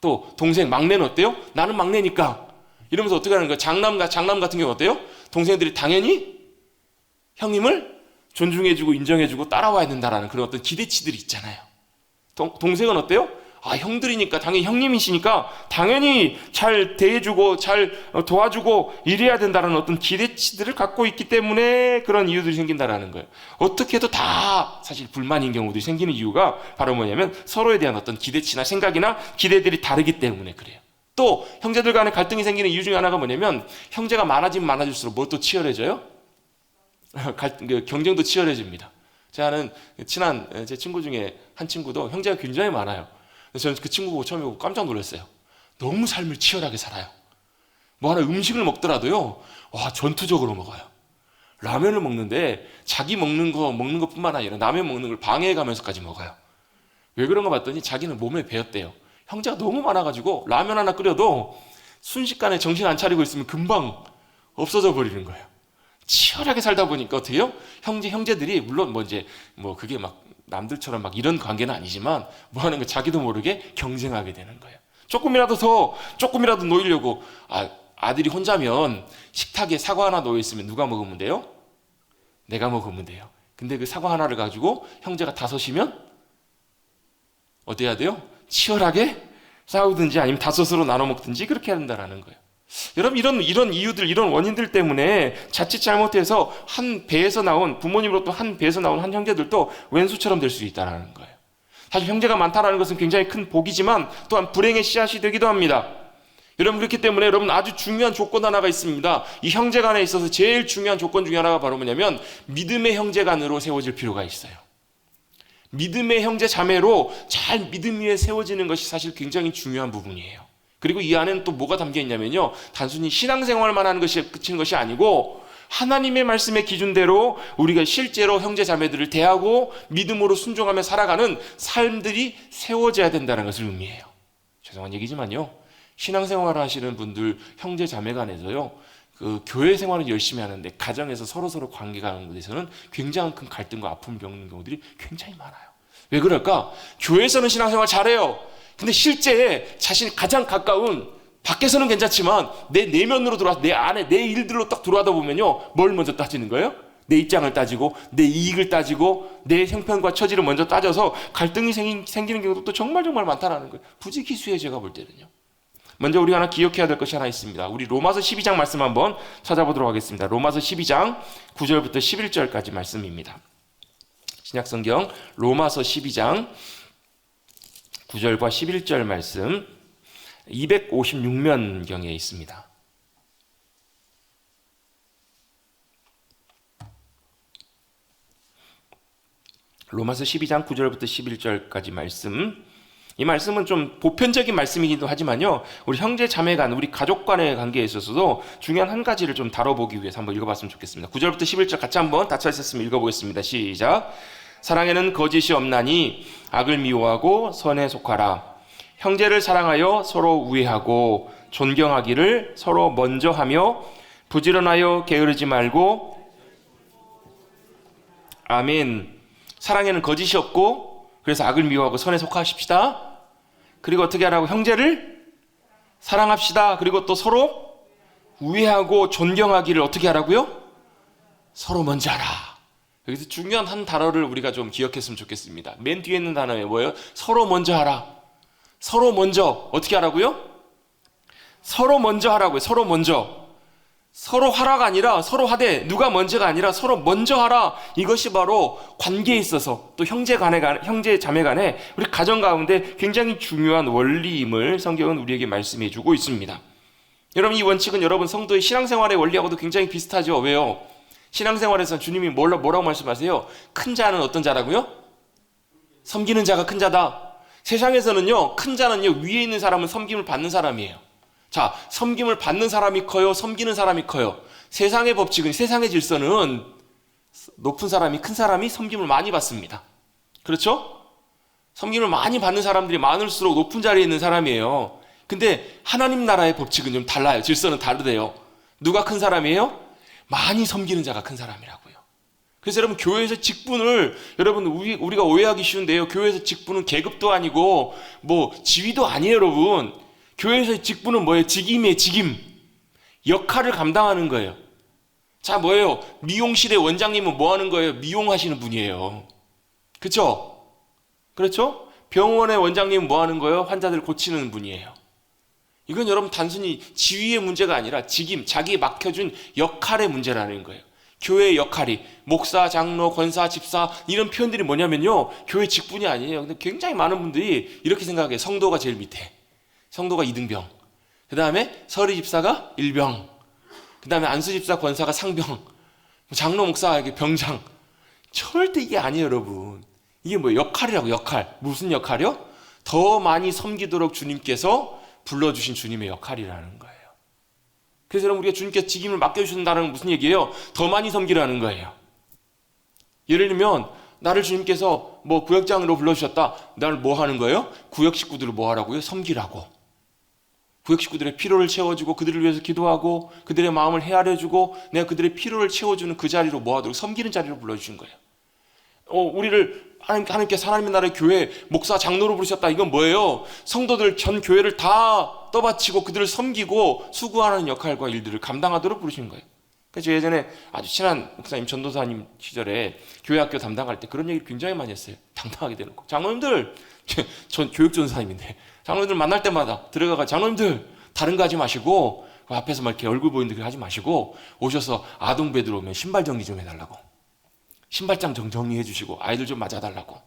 또 동생 막내는 어때요? 나는 막내니까. 이러면서 어떻게 하는 거예요? 장남 같은 경우 어때요? 동생들이 당연히 형님을 존중해주고 인정해주고 따라와야 된다라는 그런 어떤 기대치들이 있잖아요. 동생은 어때요? 형들이니까 당연히 형님이시니까 당연히 잘 대해주고 잘 도와주고 이래야 된다는 어떤 기대치들을 갖고 있기 때문에 그런 이유들이 생긴다라는 거예요. 어떻게 해도 다 사실 불만인 경우들이 생기는 이유가 바로 뭐냐면 서로에 대한 어떤 기대치나 생각이나 기대들이 다르기 때문에 그래요. 또 형제들 간의 갈등이 생기는 이유 중에 하나가 뭐냐면 형제가 많아지면 많아질수록 뭐 또 치열해져요? 경쟁도 치열해집니다. 제가 아는 친한 제 친구 중에 한 친구도 형제가 굉장히 많아요. 그래서 저는 그 친구 보고 처음에 보고 깜짝 놀랐어요. 너무 삶을 치열하게 살아요. 뭐 하나 음식을 먹더라도요, 전투적으로 먹어요. 라면을 먹는데 자기 먹는 것뿐만 아니라 남의 먹는 걸 방해해 가면서까지 먹어요. 왜 그런가 봤더니 자기는 몸에 배었대요. 형제가 너무 많아가지고 라면 하나 끓여도 순식간에 정신 안 차리고 있으면 금방 없어져 버리는 거예요. 치열하게 살다 보니까 어떻게 해요? 형제들이 물론 그게 막 남들처럼 막 이런 관계는 아니지만 뭐 하는 거 자기도 모르게 경쟁하게 되는 거예요. 조금이라도 놓이려고 아들이 혼자면 식탁에 사과 하나 놓여 있으면 누가 먹으면 돼요? 내가 먹으면 돼요. 근데 그 사과 하나를 가지고 형제가 5이면 어떻게 해야 돼요? 치열하게 싸우든지 아니면 5으로 나눠 먹든지 그렇게 해야 된다라는 거예요. 여러분 이런 이유들 이런 원인들 때문에 자칫 잘못해서 한 배에서 나온 부모님으로부터 한 배에서 나온 한 형제들도 왼수처럼 될 수 있다는 거예요. 사실 형제가 많다는 것은 굉장히 큰 복이지만 또한 불행의 씨앗이 되기도 합니다. 여러분 그렇기 때문에 여러분 아주 중요한 조건 하나가 있습니다. 이 형제간에 있어서 제일 중요한 조건 중에 하나가 바로 뭐냐면 믿음의 형제간으로 세워질 필요가 있어요. 믿음의 형제 자매로 잘 믿음 위에 세워지는 것이 사실 굉장히 중요한 부분이에요. 그리고 이 안에는 또 뭐가 담겨 있냐면요, 단순히 신앙생활만 하는 것이 그치는 것이 아니고 하나님의 말씀의 기준대로 우리가 실제로 형제 자매들을 대하고 믿음으로 순종하며 살아가는 삶들이 세워져야 된다는 것을 의미해요. 죄송한 얘기지만요, 신앙생활을 하시는 분들 형제 자매 간에서요, 그 교회 생활은 열심히 하는데 가정에서 서로 관계가 하는 것에서는 굉장히 큰 갈등과 아픔을 겪는 경우들이 굉장히 많아요. 왜 그럴까? 교회에서는 신앙생활 잘해요. 근데 실제 자신이 가장 가까운 밖에서는 괜찮지만 내 내면으로 들어와서 내 안에 내 일들로 딱 들어가다 보면요, 뭘 먼저 따지는 거예요? 내 입장을 따지고 내 이익을 따지고 내 형편과 처지를 먼저 따져서 갈등이 생기는 경우도 또 정말 많다라는 거예요. 부지기수예요, 제가 볼 때는요. 먼저 우리가 하나 기억해야 될 것이 하나 있습니다. 우리 로마서 12장 말씀 한번 찾아보도록 하겠습니다. 로마서 12장 9절부터 11절까지 말씀입니다. 신약성경 로마서 12장 9절과 11절 말씀 256면경에 있습니다. 로마서 12장 9절부터 11절까지 말씀. 이 말씀은 좀 보편적인 말씀이기도 하지만요, 우리 형제 자매 간, 우리 가족 간의 관계에 있어서도 중요한 한 가지를 좀 다뤄보기 위해서 한번 읽어봤으면 좋겠습니다. 9절부터 11절 같이 한번 닫혀 있었으면 읽어보겠습니다. 시작. 사랑에는 거짓이 없나니 악을 미워하고 선에 속하라. 형제를 사랑하여 서로 우애하고 존경하기를 서로 먼저 하며 부지런하여 게으르지 말고. 아멘. 사랑에는 거짓이 없고, 그래서 악을 미워하고 선에 속하십시다. 그리고 어떻게 하라고? 형제를 사랑합시다. 그리고 또 서로 우애하고 존경하기를 어떻게 하라고요? 서로 먼저 하라. 여기서 중요한 한 단어를 우리가 좀 기억했으면 좋겠습니다. 맨 뒤에 있는 단어에 뭐예요? 서로 먼저 하라. 서로 먼저 어떻게 하라고요? 서로 먼저 하라고요. 서로 먼저. 서로 하라가 아니라 서로 하되, 누가 먼저가 아니라 서로 먼저 하라. 이것이 바로 관계에 있어서 또 형제 자매 간에 우리 가정 가운데 굉장히 중요한 원리임을 성경은 우리에게 말씀해 주고 있습니다. 여러분, 이 원칙은 여러분 성도의 신앙생활의 원리하고도 굉장히 비슷하죠. 왜요? 신앙생활에서 주님이 뭐라고 말씀하세요? 큰 자는 어떤 자라고요? 섬기는 자가 큰 자다. 세상에서는요, 큰 자는요, 위에 있는 사람은 섬김을 받는 사람이에요. 자, 섬김을 받는 사람이 커요? 섬기는 사람이 커요? 세상의 법칙은, 세상의 질서는 높은 사람이, 큰 사람이 섬김을 많이 받습니다. 그렇죠? 섬김을 많이 받는 사람들이 많을수록 높은 자리에 있는 사람이에요. 근데 하나님 나라의 법칙은 좀 달라요. 질서는 다르대요. 누가 큰 사람이에요? 많이 섬기는 자가 큰 사람이라고요. 그래서 여러분, 교회에서 직분을, 여러분 우리가 오해하기 쉬운데요, 교회에서 직분은 계급도 아니고 뭐 지위도 아니에요. 여러분, 교회에서의 직분은 뭐예요? 직임이에요. 직임. 역할을 감당하는 거예요. 자, 뭐예요? 미용실의 원장님은 뭐 하는 거예요? 미용하시는 분이에요. 그렇죠? 그렇죠? 병원의 원장님은 뭐 하는 거예요? 환자들 고치는 분이에요. 이건 여러분 단순히 지위의 문제가 아니라 직임, 자기에 맡겨준 역할의 문제라는 거예요. 교회의 역할이, 목사, 장로, 권사, 집사, 이런 표현들이 뭐냐면요, 교회 직분이 아니에요. 근데 굉장히 많은 분들이 이렇게 생각해요. 성도가 제일 밑에, 성도가 2등병, 그 다음에 서리 집사가 1병, 그 다음에 안수 집사, 권사가 상병, 장로, 목사가 병장. 절대 이게 아니에요. 여러분, 이게 뭐 역할이라고. 역할. 무슨 역할이요? 더 많이 섬기도록 주님께서 불러주신 주님의 역할이라는 거예요. 그래서 여러분, 우리가 주님께서 직임을 맡겨주신다는 건 무슨 얘기예요? 더 많이 섬기라는 거예요. 예를 들면 나를 주님께서 뭐 구역장으로 불러주셨다. 나를 뭐 하는 거예요? 구역 식구들을 뭐 하라고요? 섬기라고. 구역 식구들의 필요를 채워주고, 그들을 위해서 기도하고, 그들의 마음을 헤아려주고, 내가 그들의 필요를 채워주는 그 자리로 뭐 하도록, 섬기는 자리로 불러주신 거예요. 우리를 하나님께서 하나님의 나라의 교회 목사, 장로로 부르셨다. 이건 뭐예요? 성도들 전 교회를 다 떠받치고 그들을 섬기고 수고하는 역할과 일들을 감당하도록 부르신 거예요. 그래서 예전에 아주 친한 목사님, 전도사님 시절에 교회 학교 담당할 때 그런 얘기를 굉장히 많이 했어요. 당당하게 대놓고, 장로님들, 전 교육전사님인데 장로님들 만날 때마다 들어가가, 장로님들 다른 거 하지 마시고, 그 앞에서 막 이렇게 얼굴 보이는 데 하지 마시고, 오셔서 아동배 들어오면 신발 정리 좀 해달라고, 신발장 정리해 주시고, 아이들 좀 맞아달라고.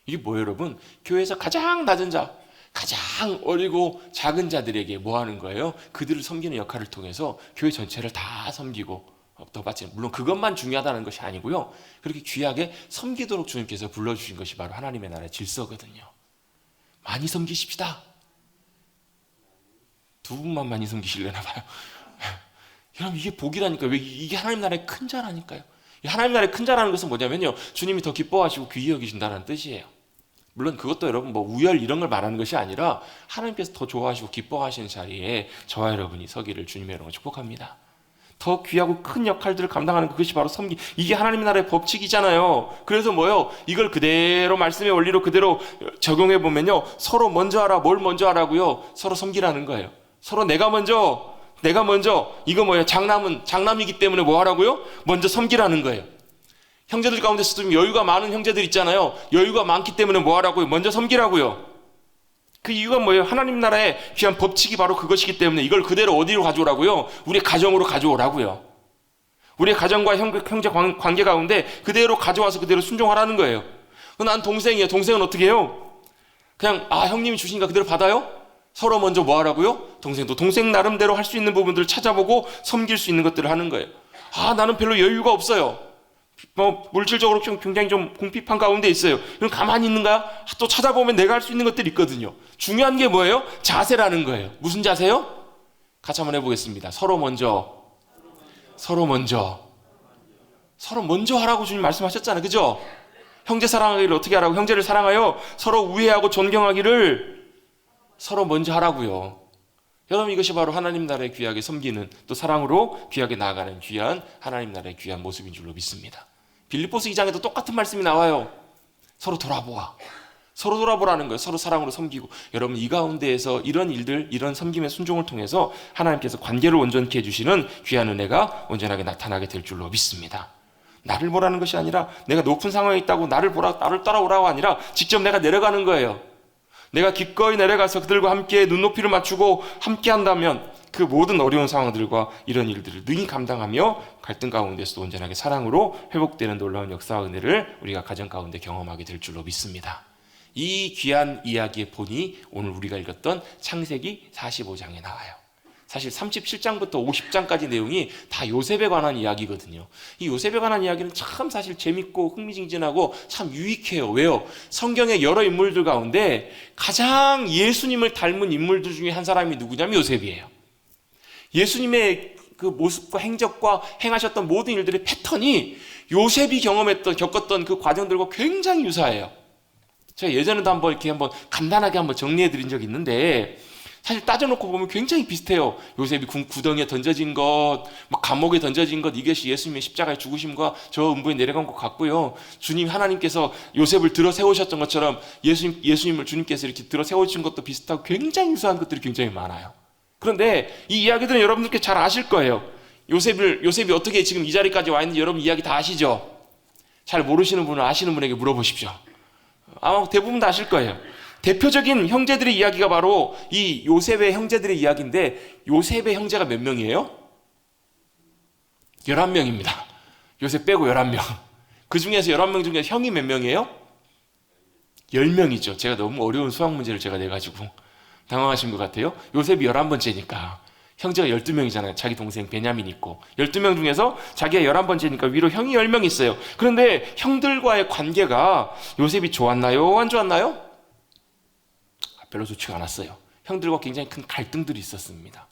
이게 뭐예요, 여러분? 교회에서 가장 낮은 자, 가장 어리고 작은 자들에게 뭐 하는 거예요? 그들을 섬기는 역할을 통해서 교회 전체를 다 섬기고 더 받지. 물론 그것만 중요하다는 것이 아니고요, 그렇게 귀하게 섬기도록 주님께서 불러주신 것이 바로 하나님의 나라의 질서거든요. 많이 섬기십시다. 두 분만 많이 섬기시려나 봐요. 여러분, 이게 복이라니까. 왜? 이게 하나님 나라의 큰 자라니까요. 하나님 나라의 큰 자라는 것은 뭐냐면요, 주님이 더 기뻐하시고 귀히 여기신다는 뜻이에요. 물론 그것도 여러분 뭐 우열 이런 걸 말하는 것이 아니라 하나님께서 더 좋아하시고 기뻐하시는 자리에 저와 여러분이 서기를 주님의 이름으로 축복합니다. 더 귀하고 큰 역할들을 감당하는 그것이 바로 섬기, 이게 하나님 나라의 법칙이잖아요. 그래서 뭐요? 이걸 그대로 말씀의 원리로 그대로 적용해 보면요, 서로 먼저 하라. 뭘 먼저 하라고요? 서로 섬기라는 거예요. 서로 내가 먼저. 이거 뭐예요? 장남이기 때문에 뭐 하라고요? 먼저 섬기라는 거예요. 형제들 가운데서도 여유가 많은 형제들 있잖아요. 여유가 많기 때문에 뭐 하라고요? 먼저 섬기라고요. 그 이유가 뭐예요? 하나님 나라의 귀한 법칙이 바로 그것이기 때문에 이걸 그대로 어디로 가져오라고요? 우리 가정으로 가져오라고요. 우리의 가정과 형제 관계 가운데 그대로 가져와서 그대로 순종하라는 거예요. 난 동생이에요. 동생은 어떻게 해요? 그냥 형님이 주시니까 그대로 받아요? 서로 먼저 뭐 하라고요? 동생도 동생 나름대로 할 수 있는 부분들을 찾아보고 섬길 수 있는 것들을 하는 거예요. 나는 별로 여유가 없어요. 물질적으로 굉장히 좀 궁핍한 가운데 있어요. 그럼 가만히 있는가? 또 찾아보면 내가 할 수 있는 것들이 있거든요. 중요한 게 뭐예요? 자세라는 거예요. 무슨 자세요? 같이 한번 해보겠습니다. 서로 먼저 하라고 주님 말씀하셨잖아요. 그죠? 형제 사랑하기를 어떻게 하라고? 형제를 사랑하여 서로 우애하고 존경하기를 서로 먼저 하라고요. 여러분, 이것이 바로 하나님 나라의 귀하게 섬기는, 또 사랑으로 귀하게 나아가는 귀한 하나님 나라의 귀한 모습인 줄로 믿습니다. 빌립보스 2장에도 똑같은 말씀이 나와요. 서로 돌아보라는 거예요. 서로 사랑으로 섬기고. 여러분, 이 가운데에서 이런 일들, 이런 섬김의 순종을 통해서 하나님께서 관계를 온전케 해주시는 귀한 은혜가 온전하게 나타나게 될 줄로 믿습니다. 나를 보라는 것이 아니라, 내가 높은 상황에 있다고 나를 따라오라고 아니라 직접 내가 내려가는 거예요. 내가 기꺼이 내려가서 그들과 함께 눈높이를 맞추고 함께 한다면 그 모든 어려운 상황들과 이런 일들을 능히 감당하며 갈등 가운데서도 온전하게 사랑으로 회복되는 놀라운 역사와 은혜를 우리가 가정 가운데 경험하게 될 줄로 믿습니다. 이 귀한 이야기의 본이 오늘 우리가 읽었던 창세기 45장에 나와요. 사실 37장부터 50장까지 내용이 다 요셉에 관한 이야기거든요. 이 요셉에 관한 이야기는 참 사실 재밌고 흥미진진하고 참 유익해요. 왜요? 성경의 여러 인물들 가운데 가장 예수님을 닮은 인물들 중에 한 사람이 누구냐면 요셉이에요. 예수님의 그 모습과 행적과 행하셨던 모든 일들의 패턴이 요셉이 겪었던 그 과정들과 굉장히 유사해요. 제가 예전에도 한번 간단하게 정리해 드린 적이 있는데, 사실 따져놓고 보면 굉장히 비슷해요. 요셉이 구덩이에 던져진 것, 감옥에 던져진 것, 이것이 예수님의 십자가의 죽으심과 저 음부에 내려간 것 같고요. 주님 하나님께서 요셉을 들어 세우셨던 것처럼 예수님을 주님께서 이렇게 들어 세우신 것도 비슷하고 굉장히 유사한 것들이 굉장히 많아요. 그런데 이 이야기들은 여러분들께 잘 아실 거예요. 요셉이 어떻게 지금 이 자리까지 와 있는지 여러분 이야기 다 아시죠? 잘 모르시는 분은 아시는 분에게 물어보십시오. 아마 대부분 다 아실 거예요. 대표적인 형제들의 이야기가 바로 이 요셉의 형제들의 이야기인데, 요셉의 형제가 몇 명이에요? 11명입니다. 요셉 빼고 11명. 그 중에서 11명 중에 형이 몇 명이에요? 10명이죠. 제가 너무 어려운 수학 문제를 제가 내가지고 당황하신 것 같아요. 요셉이 11번째니까 형제가 12명이잖아요. 자기 동생 베냐민 있고 12명 중에서 자기가 11번째니까 위로 형이 10명 있어요. 그런데 형들과의 관계가 요셉이 좋았나요? 안 좋았나요? 별로 좋지가 않았어요. 형들과 굉장히 큰 갈등들이 있었습니다.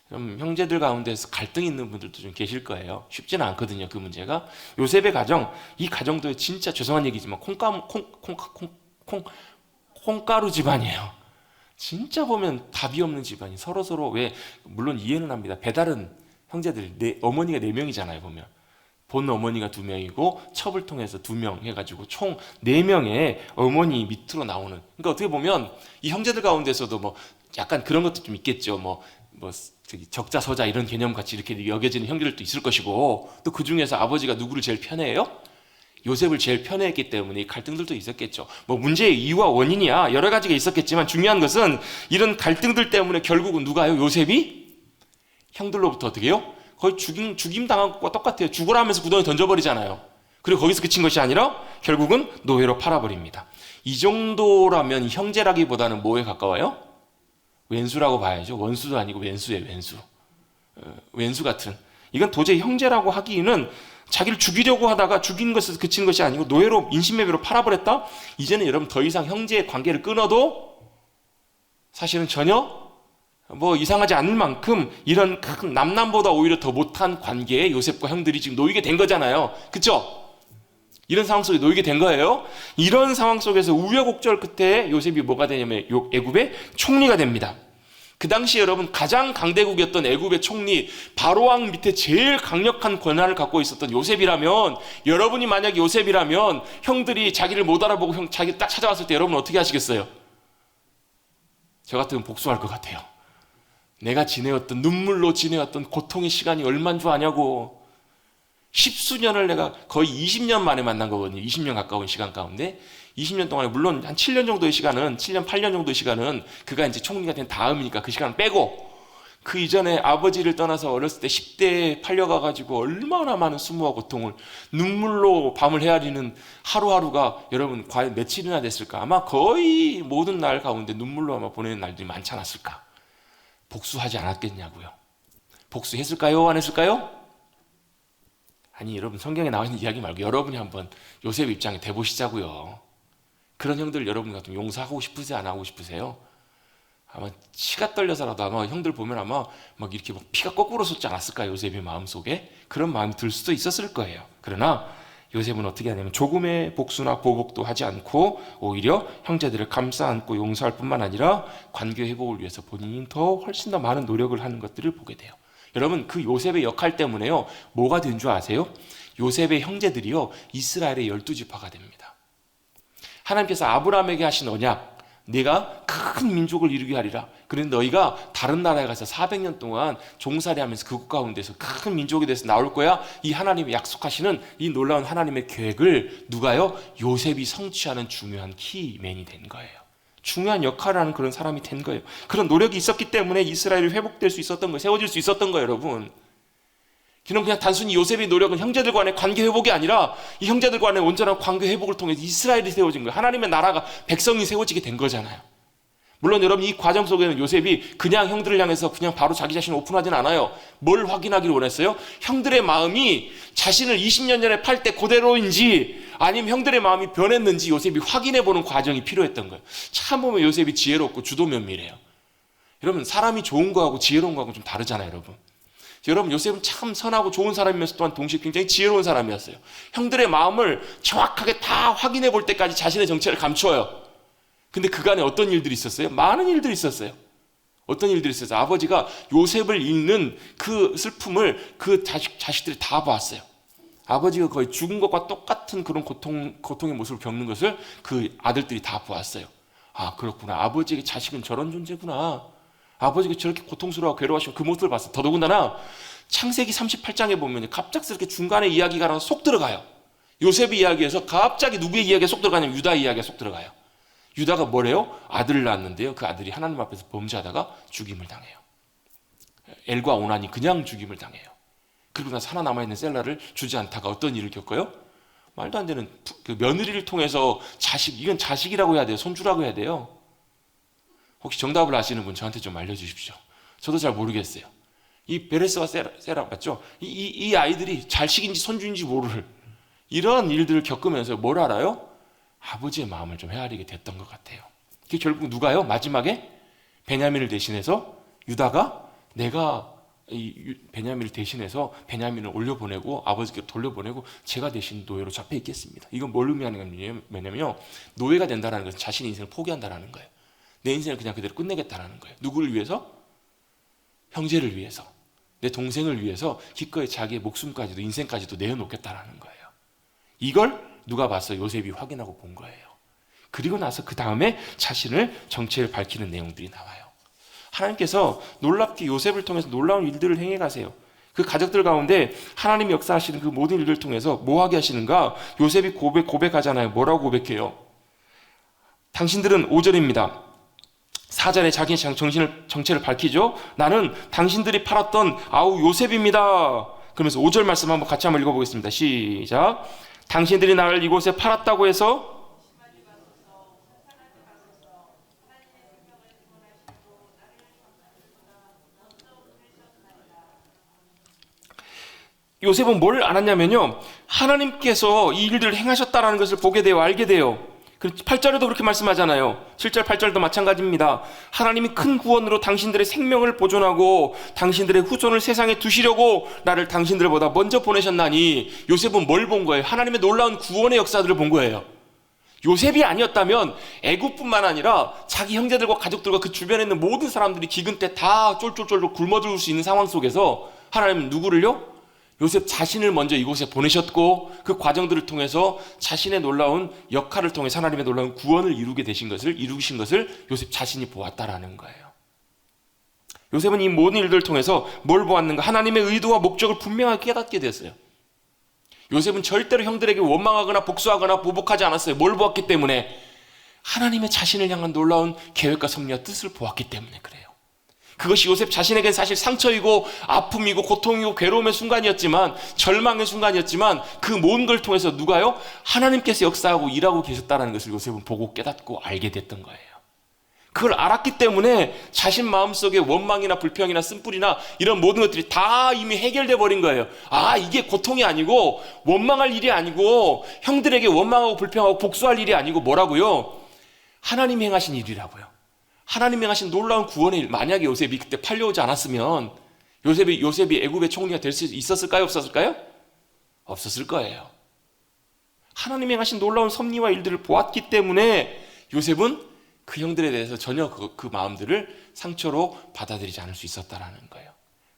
그럼 형제들 가운데서 갈등이 있는 분들도 좀 계실 거예요. 쉽지는 않거든요, 그 문제가. 요셉의 가정, 이 가정도 진짜 죄송한 얘기지만 콩가루 집안이에요. 진짜 보면 답이 없는 집안이 서로 물론 이해는 합니다. 배다른 형제들, 어머니가 4명이잖아요, 보면. 본 어머니가 2명이고 첩을 통해서 2명 해가지고 총 4명의 어머니 밑으로 나오는. 그러니까 어떻게 보면 이 형제들 가운데서도 약간 그런 것도 좀 있겠죠. 적자서자 이런 개념 같이 이렇게 여겨지는 형제들도 있을 것이고, 또 그 중에서 아버지가 누구를 제일 편애해요? 요셉을 제일 편애했기 때문에 갈등들도 있었겠죠. 문제의 이유와 원인이야 여러 가지가 있었겠지만, 중요한 것은 이런 갈등들 때문에 결국은 누가요? 요셉이 형들로부터 어떻게 해요? 거의 죽임 당한 것과 똑같아요. 죽으라면서 구덩이에 던져버리잖아요. 그리고 거기서 그친 것이 아니라 결국은 노예로 팔아버립니다. 이 정도라면 형제라기보다는 뭐에 가까워요? 웬수라고 봐야죠. 원수도 아니고 웬수예요. 웬수 같은. 이건 도저히 형제라고 하기에는, 자기를 죽이려고 하다가 죽인 것에서 그친 것이 아니고 노예로, 인신매매로 팔아버렸다? 이제는 여러분 더 이상 형제의 관계를 끊어도 사실은 전혀 이상하지 않을 만큼 이런 큰 남남보다 오히려 더 못한 관계에 요셉과 형들이 지금 놓이게 된 거잖아요. 그쵸? 이런 상황 속에 놓이게 된 거예요. 이런 상황 속에서 우여곡절 끝에 요셉이 뭐가 되냐면 애굽의 총리가 됩니다. 그 당시 여러분 가장 강대국이었던 애굽의 총리, 바로왕 밑에 제일 강력한 권한을 갖고 있었던 요셉이라면, 여러분이 만약에 요셉이라면 형들이 자기를 못 알아보고 자기를 딱 찾아왔을 때 여러분 어떻게 하시겠어요? 저 같으면 복수할 것 같아요. 내가 눈물로 지내왔던 고통의 시간이 얼만 줄 아냐고. 십수년을 내가 거의 20년 만에 만난 거거든요. 20년 가까운 시간 가운데 20년 동안에 물론 한 7년 정도의 시간은 7년 8년 정도의 시간은 그가 이제 총리가 된 다음이니까 그 시간을 빼고 그 이전에 아버지를 떠나서 어렸을 때 10대에 팔려가가지고 얼마나 많은 수모와 고통을 눈물로 밤을 헤아리는 하루하루가 여러분 과연 며칠이나 됐을까? 아마 거의 모든 날 가운데 눈물로 아마 보내는 날들이 많지 않았을까? 복수하지 않았겠냐고요. 복수했을까요? 안 했을까요? 아니 여러분 성경에 나와 있는 이야기 말고 여러분이 한번 요셉 입장에 대보시자고요. 그런 형들 여러분 같으면 용서하고 싶으세요? 안 하고 싶으세요? 아마 치가 떨려서라도 아마 형들 보면 아마 막 이렇게 막 피가 거꾸로 솟지 않았을까요? 요셉의 마음속에 그런 마음이 들 수도 있었을 거예요. 그러나 요셉은 어떻게 하냐면 조금의 복수나 보복도 하지 않고 오히려 형제들을 감싸 안고 용서할 뿐만 아니라 관계 회복을 위해서 본인이 더 훨씬 더 많은 노력을 하는 것들을 보게 돼요. 여러분 그 요셉의 역할 때문에요 뭐가 된 줄 아세요? 요셉의 형제들이요 이스라엘의 12지파가 됩니다. 하나님께서 아브라함에게 하신 언약 내가 큰 민족을 이루게 하리라. 그런데 너희가 다른 나라에 가서 400년 동안 종살이하면서 그곳 가운데서 큰 민족이 돼서 나올 거야. 이 하나님이 약속하시는 이 놀라운 하나님의 계획을 누가요? 요셉이 성취하는 중요한 키맨이 된 거예요. 중요한 역할을 하는 그런 사람이 된 거예요. 그런 노력이 있었기 때문에 이스라엘이 회복될 수 있었던 거예요. 세워질 수 있었던 거예요, 여러분. 그냥 단순히 요셉의 노력은 형제들 간의 관계 회복이 아니라 이 형제들 간의 온전한 관계 회복을 통해서 이스라엘이 세워진 거예요. 하나님의 나라가 백성이 세워지게 된 거잖아요. 물론 여러분 이 과정 속에는 요셉이 그냥 형들을 향해서 그냥 바로 자기 자신을 오픈하진 않아요. 뭘 확인하기를 원했어요? 형들의 마음이 자신을 20년 전에 팔 때 그대로인지 아니면 형들의 마음이 변했는지 요셉이 확인해보는 과정이 필요했던 거예요. 참 보면 요셉이 지혜롭고 주도면밀해요. 여러분 사람이 좋은 거하고 지혜로운 거하고 좀 다르잖아요, 여러분. 여러분 요셉은 참 선하고 좋은 사람이면서 또한 동시에 굉장히 지혜로운 사람이었어요. 형들의 마음을 정확하게 다 확인해 볼 때까지 자신의 정체를 감춰요. 근데 그간에 어떤 일들이 있었어요? 많은 일들이 있었어요. 어떤 일들이 있었어요? 아버지가 요셉을 잃는 그 슬픔을 그 자식들이 다 봤어요. 아버지가 거의 죽은 것과 똑같은 그런 고통의 모습을 겪는 것을 그 아들들이 다 보았어요. 아 그렇구나. 아버지에게 자식은 저런 존재구나. 아버지가 저렇게 고통스러워하고 괴로워하시면 그 모습을 봤어요. 더더군다나 창세기 38장에 보면 갑작스럽게 중간에 이야기가 나서 쏙 들어가요. 요셉의 이야기에서 갑자기 누구의 이야기가 속 들어가냐면 유다의 이야기가 속 들어가요. 유다가 뭐래요? 아들을 낳았는데요. 그 아들이 하나님 앞에서 범죄하다가 죽임을 당해요. 엘과 오난이 그냥 죽임을 당해요. 그리고 나서 하나 남아있는 셀라를 주지 않다가 어떤 일을 겪어요? 말도 안 되는 그 며느리를 통해서 이건 자식이라고 해야 돼요? 손주라고 해야 돼요? 혹시 정답을 아시는 분 저한테 좀 알려주십시오. 저도 잘 모르겠어요. 이 베레스와 세라 맞죠? 이 아이들이 자식인지 손주인지 모를 이런 일들을 겪으면서 뭘 알아요? 아버지의 마음을 좀 헤아리게 됐던 것 같아요. 그게 결국 누가요? 마지막에 베냐민을 대신해서 유다가 내가 이 베냐민을 대신해서 베냐민을 올려보내고 아버지께 돌려보내고 제가 대신 노예로 잡혀 있겠습니다. 이건 뭘 의미하는 거냐면요. 노예가 된다는 것은 자신의 인생을 포기한다는 거예요. 내 인생을 그냥 그대로 끝내겠다는 거예요. 누구를 위해서? 형제를 위해서, 내 동생을 위해서 기꺼이 자기의 목숨까지도 인생까지도 내어놓겠다는 거예요. 이걸 누가 봤어요? 요셉이 확인하고 본 거예요. 그리고 나서 그 다음에 자신을 정체를 밝히는 내용들이 나와요. 하나님께서 놀랍게 요셉을 통해서 놀라운 일들을 행해 가세요. 그 가족들 가운데 하나님이 역사하시는 그 모든 일들을 통해서 뭐 하게 하시는가? 요셉이 고백하잖아요. 뭐라고 고백해요? 당신들은 5절입니다. 4절에 자기 정체를 밝히죠. 나는 당신들이 팔았던 요셉입니다. 그러면서 5절 말씀 한번 같이 한번 읽어보겠습니다. 시작. 당신들이 나를 이곳에 팔았다고 해서 요셉은 뭘 알았냐면요. 하나님께서 이 일들을 행하셨다는 것을 보게 돼요. 알게 돼요. 8절에도 그렇게 말씀하잖아요. 7절, 8절도 마찬가지입니다. 하나님이 큰 구원으로 당신들의 생명을 보존하고 당신들의 후손을 세상에 두시려고 나를 당신들보다 먼저 보내셨나니 요셉은 뭘 본 거예요? 하나님의 놀라운 구원의 역사들을 본 거예요. 요셉이 아니었다면 애굽뿐만 아니라 자기 형제들과 가족들과 그 주변에 있는 모든 사람들이 기근 때 다 쫄쫄쫄 굶어 죽을 수 있는 상황 속에서 하나님은 누구를요? 요셉 자신을 먼저 이곳에 보내셨고 그 과정들을 통해서 자신의 놀라운 역할을 통해 하나님의 놀라운 구원을 이루신 것을 요셉 자신이 보았다라는 거예요. 요셉은 이 모든 일들을 통해서 뭘 보았는가? 하나님의 의도와 목적을 분명하게 깨닫게 됐어요. 요셉은 절대로 형들에게 원망하거나 복수하거나 보복하지 않았어요. 뭘 보았기 때문에? 하나님의 자신을 향한 놀라운 계획과 섭리와 뜻을 보았기 때문에 그래요. 그것이 요셉 자신에겐 사실 상처이고 아픔이고 고통이고 괴로움의 순간이었지만, 절망의 순간이었지만, 그 모든 걸 통해서 누가요? 하나님께서 역사하고 일하고 계셨다는 것을 요셉은 보고 깨닫고 알게 됐던 거예요. 그걸 알았기 때문에 자신 마음속에 원망이나 불평이나 쓴뿌리나 이런 모든 것들이 다 이미 해결돼 버린 거예요. 아, 이게 고통이 아니고 원망할 일이 아니고 형들에게 원망하고 불평하고 복수할 일이 아니고 뭐라고요? 하나님이 행하신 일이라고요. 하나님이 행하신 놀라운 구원의 일. 만약에 요셉이 그때 팔려오지 않았으면 요셉이 애굽의 총리가 될 수 있었을까요? 없었을까요? 없었을 거예요. 하나님이 행하신 놀라운 섭리와 일들을 보았기 때문에 요셉은 그 형들에 대해서 전혀 그 마음들을 상처로 받아들이지 않을 수 있었다라는 거예요.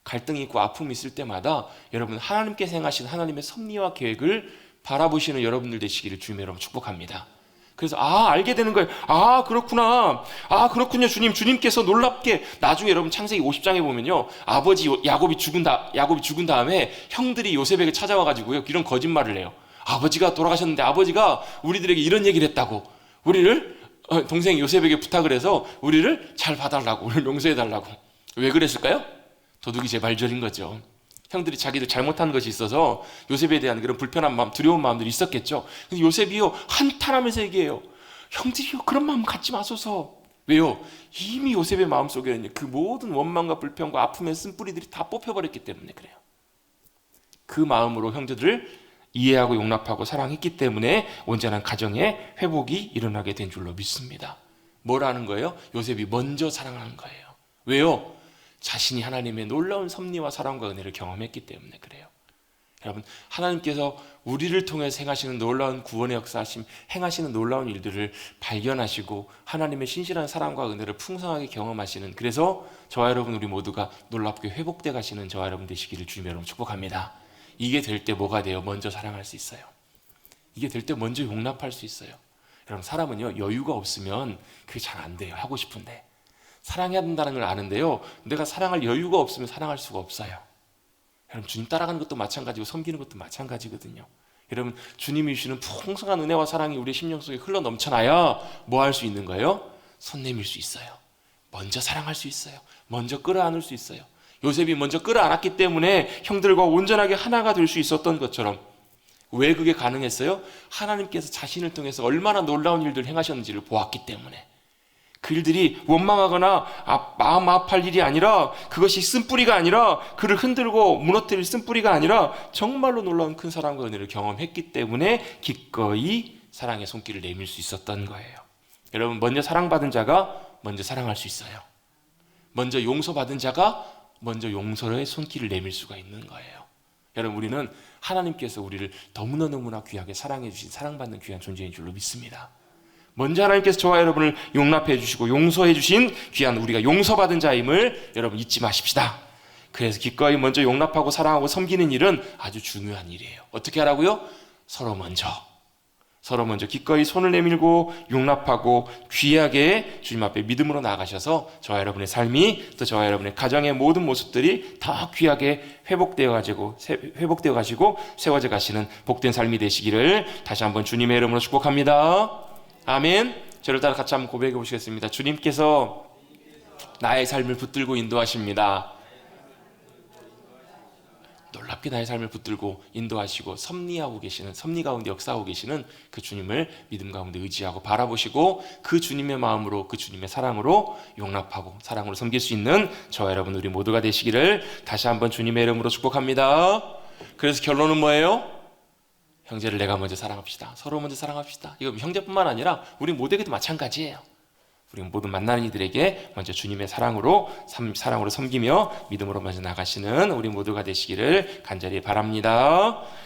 갈등이 있고 아픔이 있을 때마다 여러분 하나님께서 행하신 하나님의 섭리와 계획을 바라보시는 여러분들 되시기를 주님의 이름으로 축복합니다. 그래서 알게 되는 거예요. 그렇구나. 그렇군요. 주님께서 놀랍게 나중에 여러분 창세기 50장에 보면요. 아버지 야곱이 죽은 다음에 형들이 요셉에게 찾아와 가지고요. 이런 거짓말을 해요. 아버지가 돌아가셨는데 아버지가 우리들에게 이런 얘기를 했다고. 우리를 동생 요셉에게 부탁을 해서 우리를 잘 봐달라고, 우리를 용서해달라고. 왜 그랬을까요? 도둑이 제 발절인 거죠. 형들이 자기들 잘못한 것이 있어서 요셉에 대한 그런 불편한 마음, 두려운 마음들이 있었겠죠. 근데 요셉이요, 한탄하면서 얘기해요. 형들이요, 그런 마음 갖지 마소서. 왜요? 이미 요셉의 마음속에는 그 모든 원망과 불평과 아픔의 쓴뿌리들이 다 뽑혀버렸기 때문에 그래요. 그 마음으로 형제들을 이해하고 용납하고 사랑했기 때문에 온전한 가정의 회복이 일어나게 된 줄로 믿습니다. 뭐라는 거예요? 요셉이 먼저 사랑하는 거예요. 왜요? 자신이 하나님의 놀라운 섭리와 사랑과 은혜를 경험했기 때문에 그래요. 여러분, 하나님께서 우리를 통해서 행하시는 놀라운 구원의 역사하심, 행하시는 놀라운 일들을 발견하시고 하나님의 신실한 사랑과 은혜를 풍성하게 경험하시는, 그래서 저와 여러분 우리 모두가 놀랍게 회복돼 가시는 저와 여러분 되시기를 주님의 이름으로 축복합니다. 이게 될 때 뭐가 돼요? 먼저 사랑할 수 있어요. 이게 될 때 먼저 용납할 수 있어요. 여러분, 사람은요, 여유가 없으면 그게 잘 안 돼요. 하고 싶은데. 사랑해야 된다는 걸 아는데요, 내가 사랑할 여유가 없으면 사랑할 수가 없어요. 여러분, 주님 따라가는 것도 마찬가지고 섬기는 것도 마찬가지거든요. 여러분, 주님이 주시는 풍성한 은혜와 사랑이 우리 심령 속에 흘러 넘쳐나야 뭐 할 수 있는 거예요? 손 내밀 수 있어요. 먼저 사랑할 수 있어요. 먼저 끌어안을 수 있어요. 요셉이 먼저 끌어안았기 때문에 형들과 온전하게 하나가 될 수 있었던 것처럼, 왜 그게 가능했어요? 하나님께서 자신을 통해서 얼마나 놀라운 일들을 행하셨는지를 보았기 때문에. 그 일들이 원망하거나 마음 아파할 일이 아니라, 그것이 쓴뿌리가 아니라, 그를 흔들고 무너뜨릴 쓴뿌리가 아니라 정말로 놀라운 큰 사랑과 은혜를 경험했기 때문에 기꺼이 사랑의 손길을 내밀 수 있었던 거예요. 여러분, 먼저 사랑받은 자가 먼저 사랑할 수 있어요. 먼저 용서받은 자가 먼저 용서의 손길을 내밀 수가 있는 거예요. 여러분, 우리는 하나님께서 우리를 너무나 귀하게 사랑해 주신, 사랑받는 귀한 존재인 줄로 믿습니다. 먼저 하나님께서 저와 여러분을 용납해 주시고 용서해 주신 귀한, 우리가 용서받은 자임을 여러분 잊지 마십시다. 그래서 기꺼이 먼저 용납하고 사랑하고 섬기는 일은 아주 중요한 일이에요. 어떻게 하라고요? 서로 먼저 기꺼이 손을 내밀고 용납하고 귀하게 주님 앞에 믿음으로 나아가셔서 저와 여러분의 삶이, 또 저와 여러분의 가정의 모든 모습들이 더 귀하게 회복되어 가시고 세워져 가시는 복된 삶이 되시기를 다시 한번 주님의 이름으로 축복합니다. 아멘. 저를 따라 같이 한번 고백해 보시겠습니다. 주님께서 나의 삶을 붙들고 인도하십니다. 놀랍게 나의 삶을 붙들고 인도하시고 섭리하고 계시는, 섭리 가운데 역사하고 계시는 그 주님을 믿음 가운데 의지하고 바라보시고 그 주님의 마음으로, 그 주님의 사랑으로 용납하고 사랑으로 섬길 수 있는 저와 여러분 우리 모두가 되시기를 다시 한번 주님의 이름으로 축복합니다. 그래서 결론은 뭐예요? 형제를 내가 먼저 사랑합시다. 서로 먼저 사랑합시다. 이거 형제뿐만 아니라 우리 모두에게도 마찬가지예요. 우리 모든 만나는 이들에게 먼저 주님의 사랑으로 섬기며 믿음으로 먼저 나가시는 우리 모두가 되시기를 간절히 바랍니다.